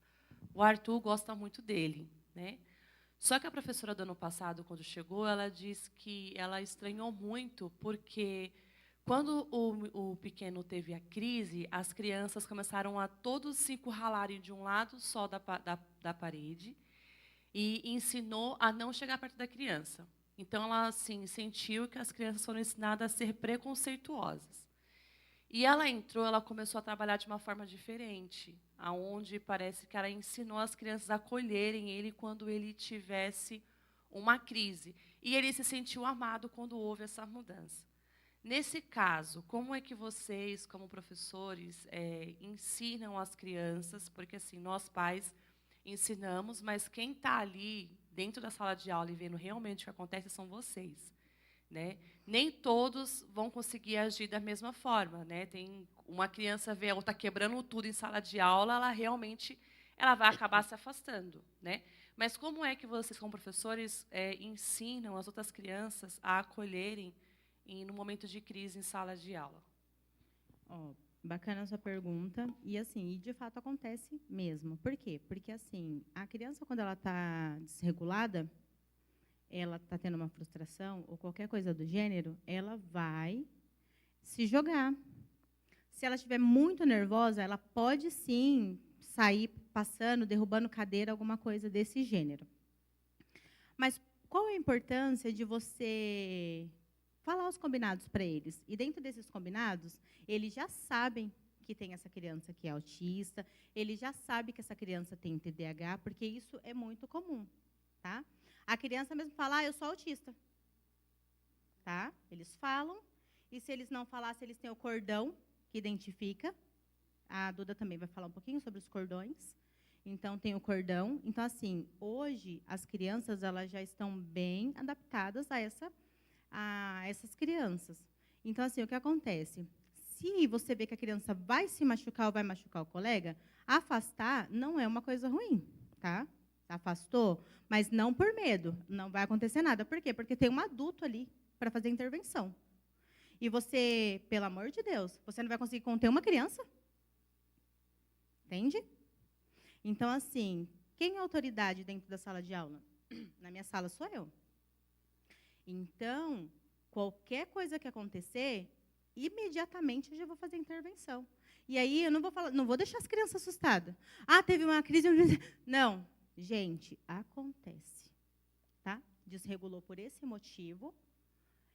O Arthur gosta muito dele, né? Só que a professora do ano passado, quando chegou, ela disse que ela estranhou muito porque quando o pequeno teve a crise, as crianças começaram a todos se encurralarem de um lado só da parede e ensinou a não chegar perto da criança. Então, ela assim, sentiu que as crianças foram ensinadas a ser preconceituosas. E ela entrou, ela começou a trabalhar de uma forma diferente, aonde parece que ela ensinou as crianças a acolherem ele quando ele tivesse uma crise. E ele se sentiu amado quando houve essa mudança. Nesse caso, como é que vocês, como professores, ensinam as crianças? Porque assim, nós pais ensinamos, mas quem está ali dentro da sala de aula e vendo realmente o que acontece são vocês, né? Nem todos vão conseguir agir da mesma forma, né? Tem uma criança vê a outra quebrando tudo em sala de aula, ela vai acabar se afastando, né? Mas como é que vocês, como professores, ensinam as outras crianças a acolherem no momento de crise em sala de aula? Ó, bacana a sua pergunta. E assim, de fato acontece mesmo. Por quê? Porque assim, a criança, quando ela está desregulada, ela está tendo uma frustração ou qualquer coisa do gênero, ela vai se jogar. Se ela estiver muito nervosa, ela pode sim sair passando, derrubando cadeira, alguma coisa desse gênero. Mas qual a importância de você falar os combinados para eles? E dentro desses combinados, eles já sabem que tem essa criança que é autista, ele já sabe que essa criança tem TDAH, porque isso é muito comum, tá? A criança mesmo fala, eu sou autista. Tá? Eles falam, e se eles não falassem, eles têm o cordão, que identifica. A Duda também vai falar um pouquinho sobre os cordões. Então, tem o cordão. Então, assim, hoje, as crianças elas já estão bem adaptadas a essas crianças. Então, assim, o que acontece? Se você vê que a criança vai se machucar ou vai machucar o colega, afastar não é uma coisa ruim, tá? Afastou, mas não por medo, não vai acontecer nada. Por quê? Porque tem um adulto ali para fazer intervenção. E você, pelo amor de Deus, você não vai conseguir conter uma criança? Entende? Então, assim, quem é autoridade dentro da sala de aula? Na minha sala sou eu. Então, qualquer coisa que acontecer, imediatamente eu já vou fazer intervenção. E aí eu não vou deixar as crianças assustadas. Ah, teve uma crise. Não, gente, acontece. Tá? Desregulou por esse motivo.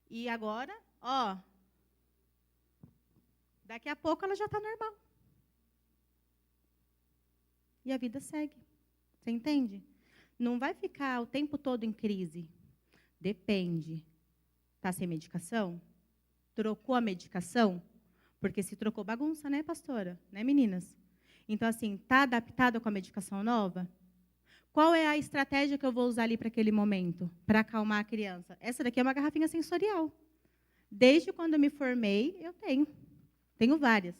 E agora, ó, daqui a pouco ela já está normal. E a vida segue. Você entende? Não vai ficar o tempo todo em crise. Depende. Está sem medicação? Trocou a medicação? Porque se trocou, bagunça, né, pastora? Né, meninas? Então, assim, está adaptada com a medicação nova? Qual é a estratégia que eu vou usar ali para aquele momento, para acalmar a criança? Essa daqui é uma garrafinha sensorial. Desde quando eu me formei, eu tenho várias.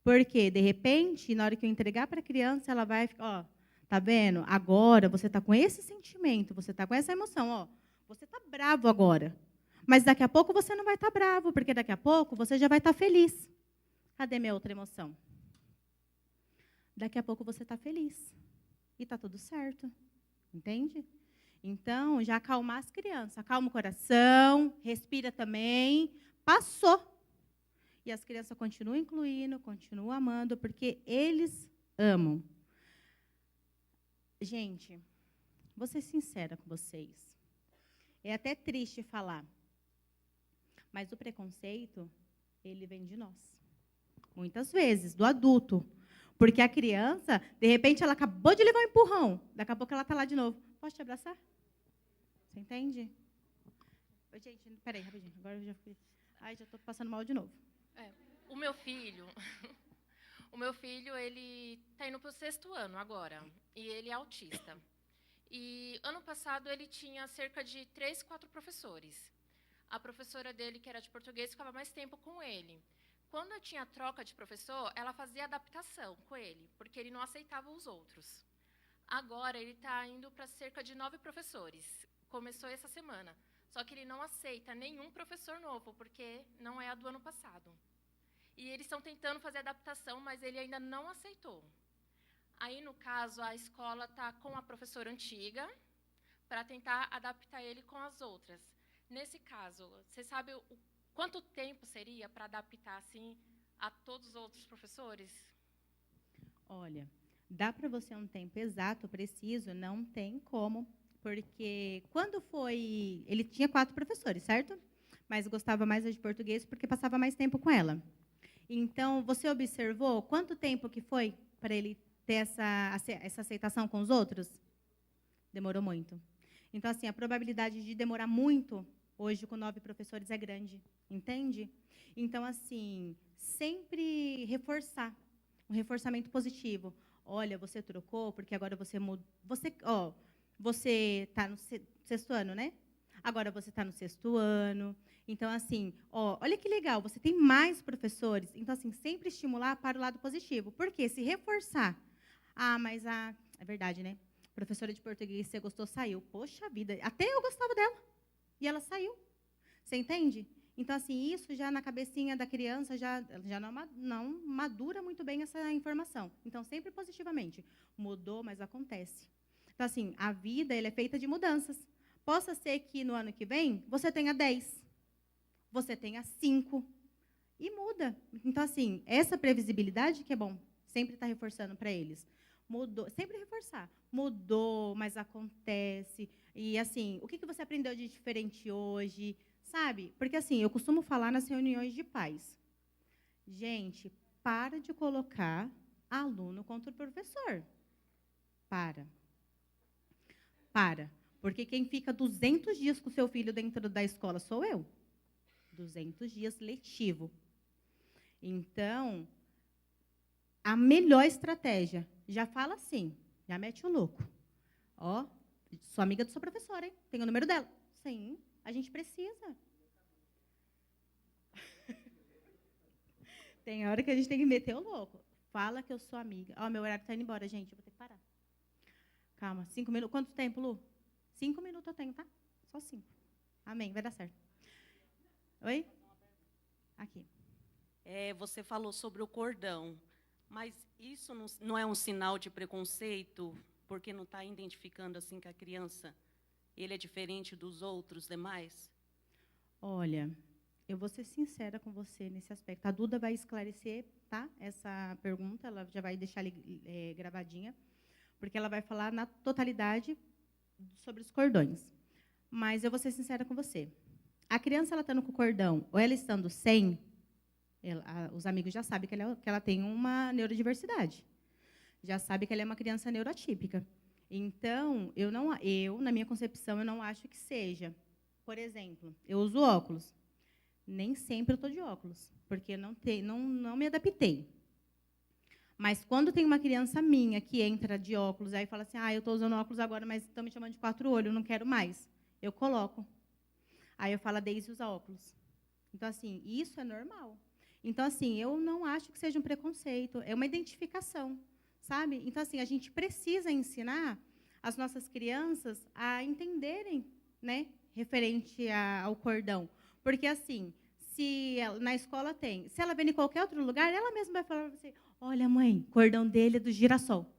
Porque, de repente, na hora que eu entregar para a criança, ela vai ficar, ó, tá vendo? Agora você está com esse sentimento, você está com essa emoção, ó. Você está bravo agora. Mas daqui a pouco você não vai estar bravo, porque daqui a pouco você já vai estar feliz. Cadê minha outra emoção? Daqui a pouco você está feliz. E está tudo certo. Entende? Então, já acalmar as crianças. Acalma o coração, respira também. Passou. E as crianças continuam incluindo, continuam amando, porque eles amam. Gente, vou ser sincera com vocês. É até triste falar, mas o preconceito, ele vem de nós. Muitas vezes, do adulto. Porque a criança, de repente, ela acabou de levar um empurrão. Daqui a pouco ela está lá de novo. Posso te abraçar? Você entende? Gente, peraí, rapidinho. Agora eu já fui. Ai, já estou passando mal de novo. O meu filho, ele está indo para o 6º ano agora. E ele é autista. E ano passado ele tinha cerca de 3, 4 professores. A professora dele, que era de português, ficava mais tempo com ele. quando eu tinha troca de professor, ela fazia adaptação com ele, porque ele não aceitava os outros. Agora, ele está indo para cerca de 9 professores. Começou essa semana. Só que ele não aceita nenhum professor novo, porque não é a do ano passado. E eles estão tentando fazer adaptação, mas ele ainda não aceitou. Aí, no caso, a escola está com a professora antiga para tentar adaptar ele com as outras. Nesse caso, você sabe quanto tempo seria para adaptar assim a todos os outros professores? Olha, dá para você um tempo exato, preciso? Não tem como, porque quando foi... Ele tinha 4 professores, certo? Mas gostava mais de português porque passava mais tempo com ela. Então, você observou quanto tempo que foi para ele ter essa aceitação com os outros? Demorou muito. Então, assim, a probabilidade de demorar muito, hoje, com 9 professores, é grande. Entende? Então, assim, sempre reforçar. Um reforçamento positivo. Olha, você trocou, porque agora você mudou. Você está no 6º ano, né? Agora você está no 6º ano. Então, assim, olha que legal, você tem mais professores. Então, assim, sempre estimular para o lado positivo. Porque se reforçar, mas é verdade, né? Professora de português, você gostou, saiu. Poxa vida, até eu gostava dela. E ela saiu. Você entende? Então, assim, isso já na cabecinha da criança já não madura muito bem essa informação. Então, sempre positivamente. Mudou, mas acontece. Então, assim, a vida ela é feita de mudanças. Possa ser que no ano que vem você tenha 10, você tenha 5, e muda. Então, assim, essa previsibilidade que é bom, sempre estar reforçando para eles. Mudou, sempre reforçar. Mudou, mas acontece. E, assim, o que você aprendeu de diferente hoje? Sabe? Porque, assim, eu costumo falar nas reuniões de pais. Gente, para de colocar aluno contra o professor. Para. Porque quem fica 200 dias com o seu filho dentro da escola sou eu. 200 dias letivo. Então, a melhor estratégia, já fala assim, já mete o louco. Sou amiga da sua professora, hein? Tem o número dela. Sim, a gente precisa. Tem hora que a gente tem que meter o louco. Fala que eu sou amiga. Meu horário está indo embora, gente. Eu vou ter que parar. Calma, 5 minutos. Quanto tempo, Lu? 5 minutos eu tenho, tá? Só 5. Amém, vai dar certo. Oi? Aqui. Você falou sobre o cordão, mas isso não é um sinal de preconceito, porque não está identificando assim que a criança ele é diferente dos outros demais? Olha, eu vou ser sincera com você nesse aspecto. A Duda vai esclarecer, tá? Essa pergunta, ela já vai deixar ali gravadinha, porque ela vai falar na totalidade sobre os cordões. Mas eu vou ser sincera com você. A criança, ela estando com o cordão, ou ela estando sem, os amigos já sabem que ela tem uma neurodiversidade. Já sabem que ela é uma criança neuroatípica. Então, na minha concepção, eu não acho que seja. Por exemplo, eu uso óculos. Nem sempre eu estou de óculos, porque não me adaptei. Mas quando tem uma criança minha que entra de óculos, aí fala assim, eu estou usando óculos agora, mas estão me chamando de 4 olhos, eu não quero mais. Eu coloco. Aí eu falo, a Deise usa óculos. Então, assim, isso é normal. Então, assim, eu não acho que seja um preconceito, é uma identificação, sabe? Então, assim, a gente precisa ensinar as nossas crianças a entenderem, né, referente ao cordão. Porque, assim, se na escola tem, se ela vem em qualquer outro lugar, ela mesma vai falar para você, olha, mãe, o cordão dele é do girassol.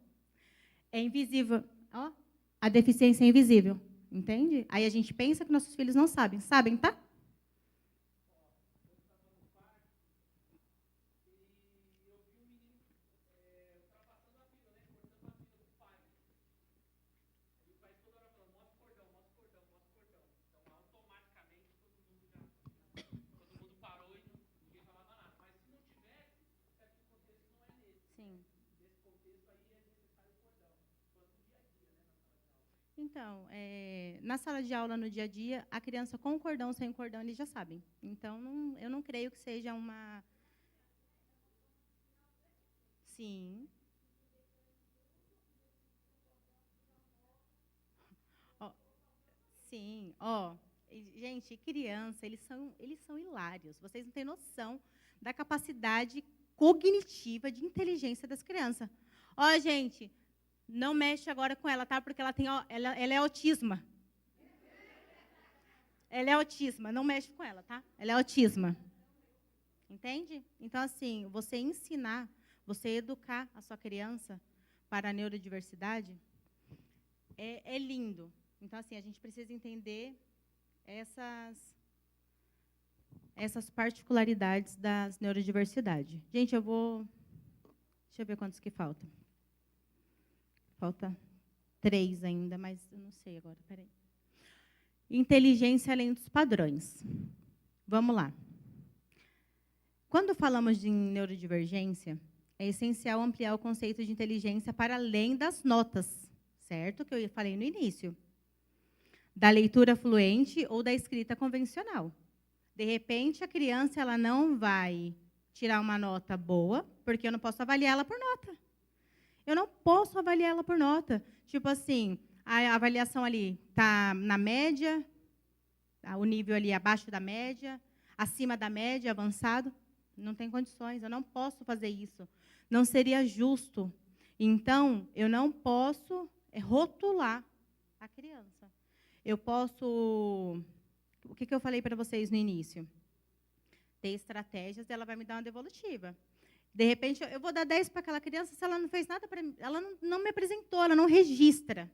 É invisível. A deficiência é invisível. Entende? Aí a gente pensa que nossos filhos não sabem. Sabem, tá? Sim. Então, na sala de aula, no dia a dia, a criança com o cordão ou sem o cordão, eles já sabem. Então, eu não creio que seja uma... Sim. Sim. Gente, criança, eles são hilários. Vocês não têm noção da capacidade cognitiva de inteligência das crianças. Ó, gente, não mexe agora com ela, tá? Porque ela é autisma. Ela é autisma, não mexe com ela, tá? Ela é autisma. Entende? Então, assim, você ensinar, você educar a sua criança para a neurodiversidade é lindo. Então, assim, a gente precisa entender essas particularidades das neurodiversidades. Gente, deixa eu ver quantos que faltam. Falta 3 ainda, mas eu não sei agora, peraí. Inteligência além dos padrões. Vamos lá. Quando falamos de neurodivergência, é essencial ampliar o conceito de inteligência para além das notas, certo? Que eu falei no início. Da leitura fluente ou da escrita convencional. De repente, a criança ela não vai tirar uma nota boa, porque eu não posso avaliar ela por nota. Eu não posso avaliar ela por nota. Tipo assim, a avaliação ali está na média, o nível ali abaixo da média, acima da média, avançado. Não tem condições, eu não posso fazer isso. Não seria justo. Então, eu não posso rotular a criança. Eu posso... O que eu falei para vocês no início? Ter estratégias, ela vai me dar uma devolutiva. De repente, eu vou dar 10 para aquela criança, se ela não fez nada para mim, ela não me apresentou, ela não registra.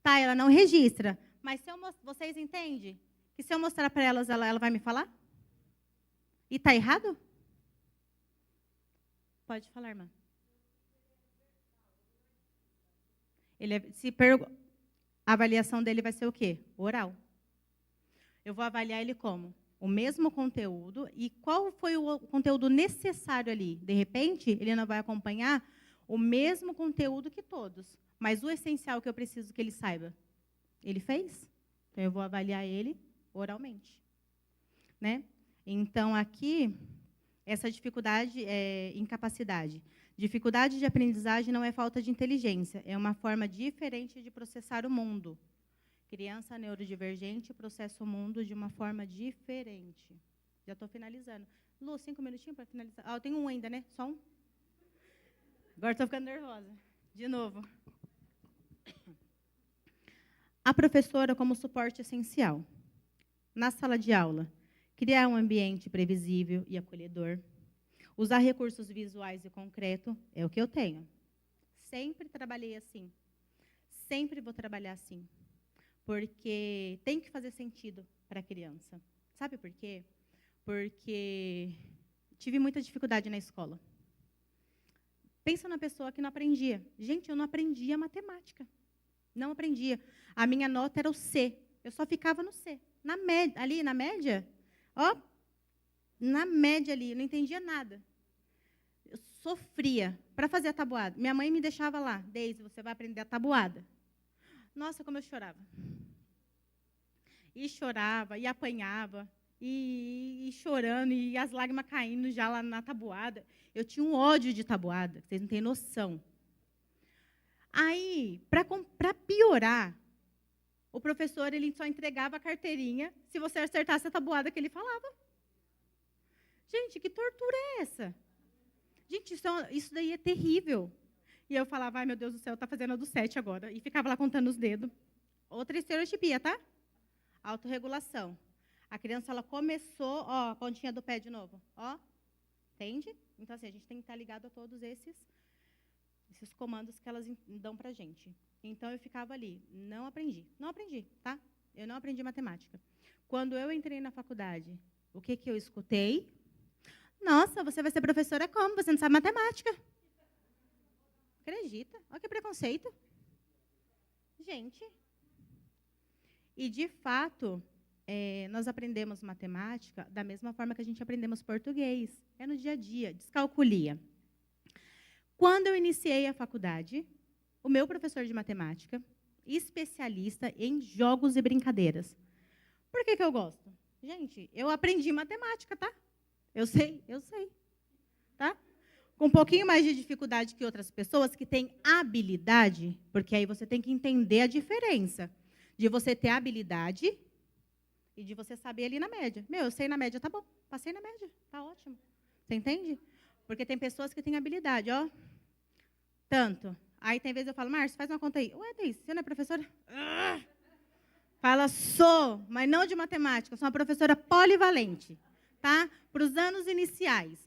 Tá, ela não registra. Mas vocês entendem que se eu mostrar para elas, ela vai me falar? E está errado? Pode falar, irmã. A avaliação dele vai ser o quê? Oral. Eu vou avaliar ele como? O mesmo conteúdo. E qual foi o conteúdo necessário ali? De repente, ele não vai acompanhar o mesmo conteúdo que todos. Mas o essencial que eu preciso que ele saiba, ele fez? Então, eu vou avaliar ele oralmente. Né? Então, aqui, essa dificuldade é incapacidade. Dificuldade de aprendizagem não é falta de inteligência, é uma forma diferente de processar o mundo. Criança neurodivergente processa o mundo de uma forma diferente. Já estou finalizando. Lu, 5 minutinhos para finalizar. Eu tenho um ainda, né? Só um? Agora estou ficando nervosa. De novo. A professora como suporte essencial. Na sala de aula, criar um ambiente previsível e acolhedor. Usar recursos visuais e concretos é o que eu tenho. Sempre trabalhei assim. Sempre vou trabalhar assim. Porque tem que fazer sentido para a criança. Sabe por quê? Porque tive muita dificuldade na escola. Pensa na pessoa que não aprendia. Gente, eu não aprendia matemática. Não aprendia. A minha nota era o C. Eu só ficava no C. Ali na média, ó, na média ali, eu não entendia nada. Eu sofria para fazer a tabuada. Minha mãe me deixava lá. Deise, você vai aprender a tabuada. Nossa, como eu chorava. E chorava, e apanhava, e chorando, e as lágrimas caindo já lá na tabuada. Eu tinha um ódio de tabuada, vocês não têm noção. Aí, para piorar, o professor ele só entregava a carteirinha se você acertasse a tabuada que ele falava. Gente, que tortura é essa? Gente, isso daí é terrível. E eu falava, ai, meu Deus do céu, está fazendo a do 7 agora. E ficava lá contando os dedos. Outra estereotipia, tá? Autorregulação. A criança ela começou, ó, a pontinha do pé de novo. Ó, entende? Então, assim, a gente tem que estar ligado a todos esses comandos que elas dão para a gente. Então, eu ficava ali. Não aprendi, tá? Eu não aprendi matemática. Quando eu entrei na faculdade, o que eu escutei? Nossa, você vai ser professora como? Você não sabe matemática. Acredita? Olha que preconceito. Gente. E, de fato, nós aprendemos matemática da mesma forma que a gente aprendemos português. É no dia a dia, descalculia. Quando eu iniciei a faculdade, o meu professor de matemática, especialista em jogos e brincadeiras. Por que eu gosto? Gente, eu aprendi matemática, tá? Eu sei. Tá? Com um pouquinho mais de dificuldade que outras pessoas que têm habilidade, porque aí você tem que entender a diferença de você ter habilidade e de você saber ali na média. Eu sei na média, tá bom. Passei na média, tá ótimo. Você entende? Porque tem pessoas que têm habilidade, ó. Tanto. Aí tem vezes eu falo, Márcio, faz uma conta aí. Ué, Deise, você não é professora? Fala, sou, mas não de matemática. Sou uma professora polivalente, tá? Para os anos iniciais.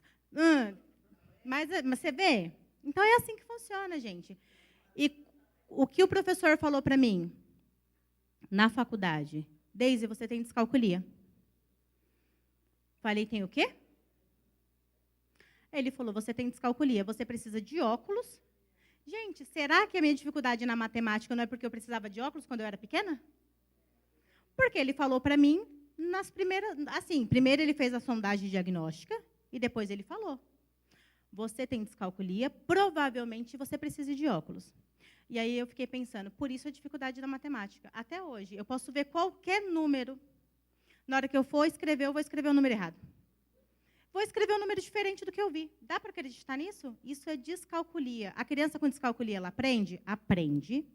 Mas você vê? Então, é assim que funciona, gente. E o que o professor falou para mim na faculdade? Deise, você tem descalculia. Falei, tem o quê? Ele falou, você tem descalculia, você precisa de óculos. Gente, será que a minha dificuldade na matemática não é porque eu precisava de óculos quando eu era pequena? Porque ele falou para mim, nas primeiras, assim, primeiro ele fez a sondagem diagnóstica e depois ele falou, você tem descalculia, provavelmente você precisa de óculos. E aí eu fiquei pensando, por isso a dificuldade da matemática. Até hoje, eu posso ver qualquer número, na hora que eu for escrever, eu vou escrever o número errado. Vou escrever um número diferente do que eu vi. Dá para acreditar nisso? Isso é descalculia. A criança com descalculia, ela aprende? Aprende.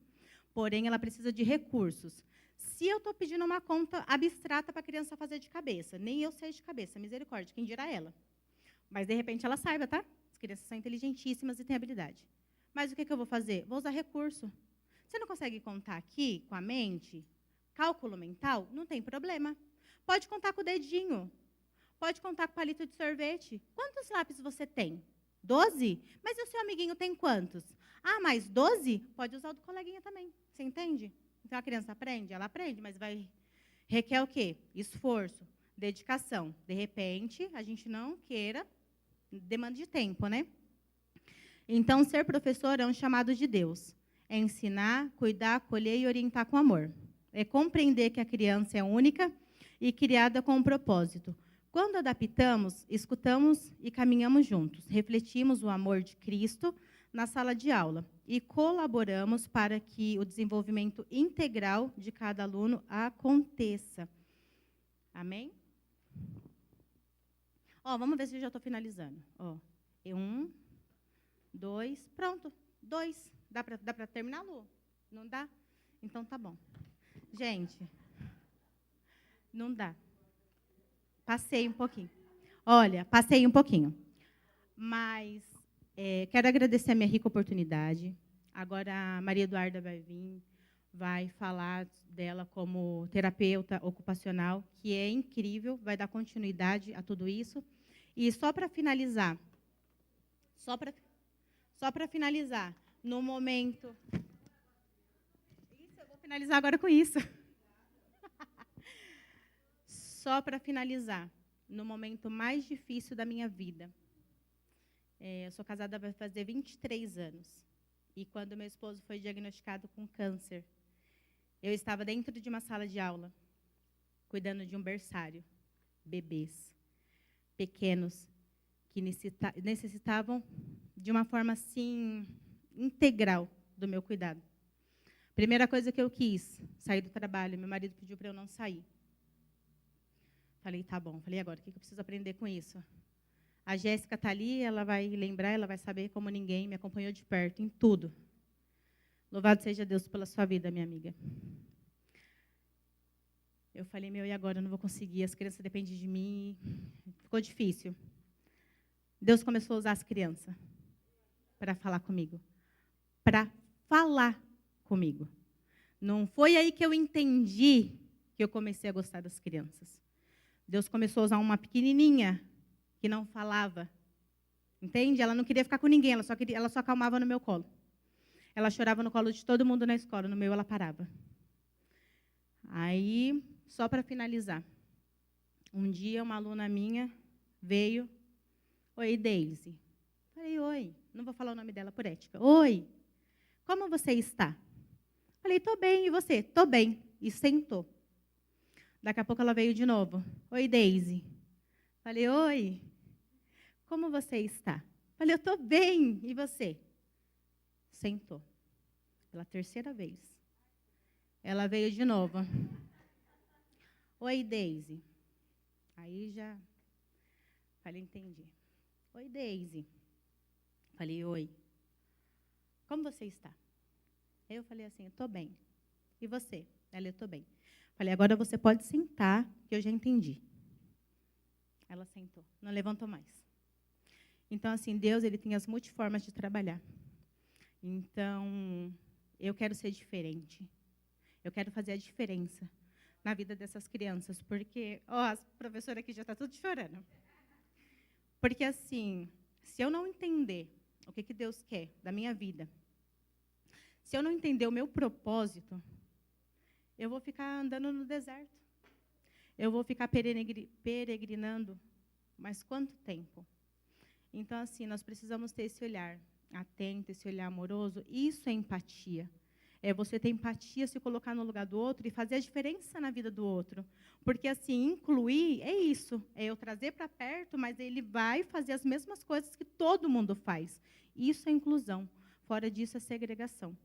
Porém, ela precisa de recursos. Se eu estou pedindo uma conta abstrata para a criança fazer de cabeça, nem eu sei de cabeça, misericórdia, quem dirá ela. Mas, de repente, ela saiba, tá? As crianças são inteligentíssimas e têm habilidade. Mas o que eu vou fazer? Vou usar recurso. Você não consegue contar aqui, com a mente, cálculo mental? Não tem problema. Pode contar com o dedinho. Pode contar com palito de sorvete. Quantos lápis você tem? 12? Mas o seu amiguinho tem quantos? Ah, mais 12? Pode usar o do coleguinha também. Você entende? Então, a criança aprende? Ela aprende, mas requer o quê? Esforço, dedicação. De repente, a gente não queira, demanda de tempo, né? Então, ser professor é um chamado de Deus. É ensinar, cuidar, acolher e orientar com amor. É compreender que a criança é única e criada com um propósito. Quando adaptamos, escutamos e caminhamos juntos, refletimos o amor de Cristo na sala de aula e colaboramos para que o desenvolvimento integral de cada aluno aconteça. Amém? Ó, vamos ver se eu já estou finalizando. Ó, 1, 2, pronto, 2. Dá para terminar, Lu? Não dá? Então tá bom. Gente, não dá. Passei um pouquinho. Olha, passei um pouquinho. Mas quero agradecer a minha rica oportunidade. Agora a Maria Eduarda vai vir, vai falar dela como terapeuta ocupacional, que é incrível, vai dar continuidade a tudo isso. E só para finalizar, no momento... Isso, eu vou finalizar agora com isso. Só para finalizar, no momento mais difícil da minha vida. Eu sou casada, vai fazer 23 anos. E quando meu esposo foi diagnosticado com câncer, eu estava dentro de uma sala de aula, cuidando de um berçário, bebês, pequenos, que necessitavam de uma forma, assim, integral do meu cuidado. Primeira coisa que eu quis, sair do trabalho. Meu marido pediu para eu não sair. Falei, tá bom. Falei, agora, o que eu preciso aprender com isso? A Jéssica está ali, ela vai lembrar, ela vai saber como ninguém me acompanhou de perto, em tudo. Louvado seja Deus pela sua vida, minha amiga. Eu falei, e agora? Eu não vou conseguir, as crianças dependem de mim. Ficou difícil. Deus começou a usar as crianças para falar comigo. Para falar comigo. Não foi aí que eu entendi que eu comecei a gostar das crianças. Deus começou a usar uma pequenininha que não falava. Entende? Ela não queria ficar com ninguém, ela só acalmava no meu colo. Ela chorava no colo de todo mundo na escola, no meu ela parava. Aí, só para finalizar, um dia uma aluna minha veio, oi, Deise. Falei, oi, não vou falar o nome dela por ética. Oi, como você está? Falei, estou bem, e você? Estou bem. E sentou. Daqui a pouco ela veio de novo. Oi, Deise. Falei, oi. Como você está? Falei, eu estou bem. E você? Sentou. Pela terceira vez. Ela veio de novo. Oi, Deise. Aí já... Falei, entendi. Oi, Deise. Falei, oi. Como você está? Eu falei assim, eu estou bem. E você? Ela, eu estou bem. Falei, agora você pode sentar, que eu já entendi. Ela sentou, não levantou mais. Então, assim, Deus ele tem as multiformas de trabalhar. Então, eu quero ser diferente. Eu quero fazer a diferença na vida dessas crianças, porque, ó, a professora aqui já está tudo chorando. Porque, assim, se eu não entender o que Deus quer da minha vida, se eu não entender o meu propósito, eu vou ficar andando no deserto. Eu vou ficar peregrinando, mas quanto tempo? Então, assim, nós precisamos ter esse olhar atento, esse olhar amoroso. Isso é empatia. É você ter empatia, se colocar no lugar do outro e fazer a diferença na vida do outro. Porque, assim, incluir é isso. É eu trazer para perto, mas ele vai fazer as mesmas coisas que todo mundo faz. Isso é inclusão. Fora disso, é segregação.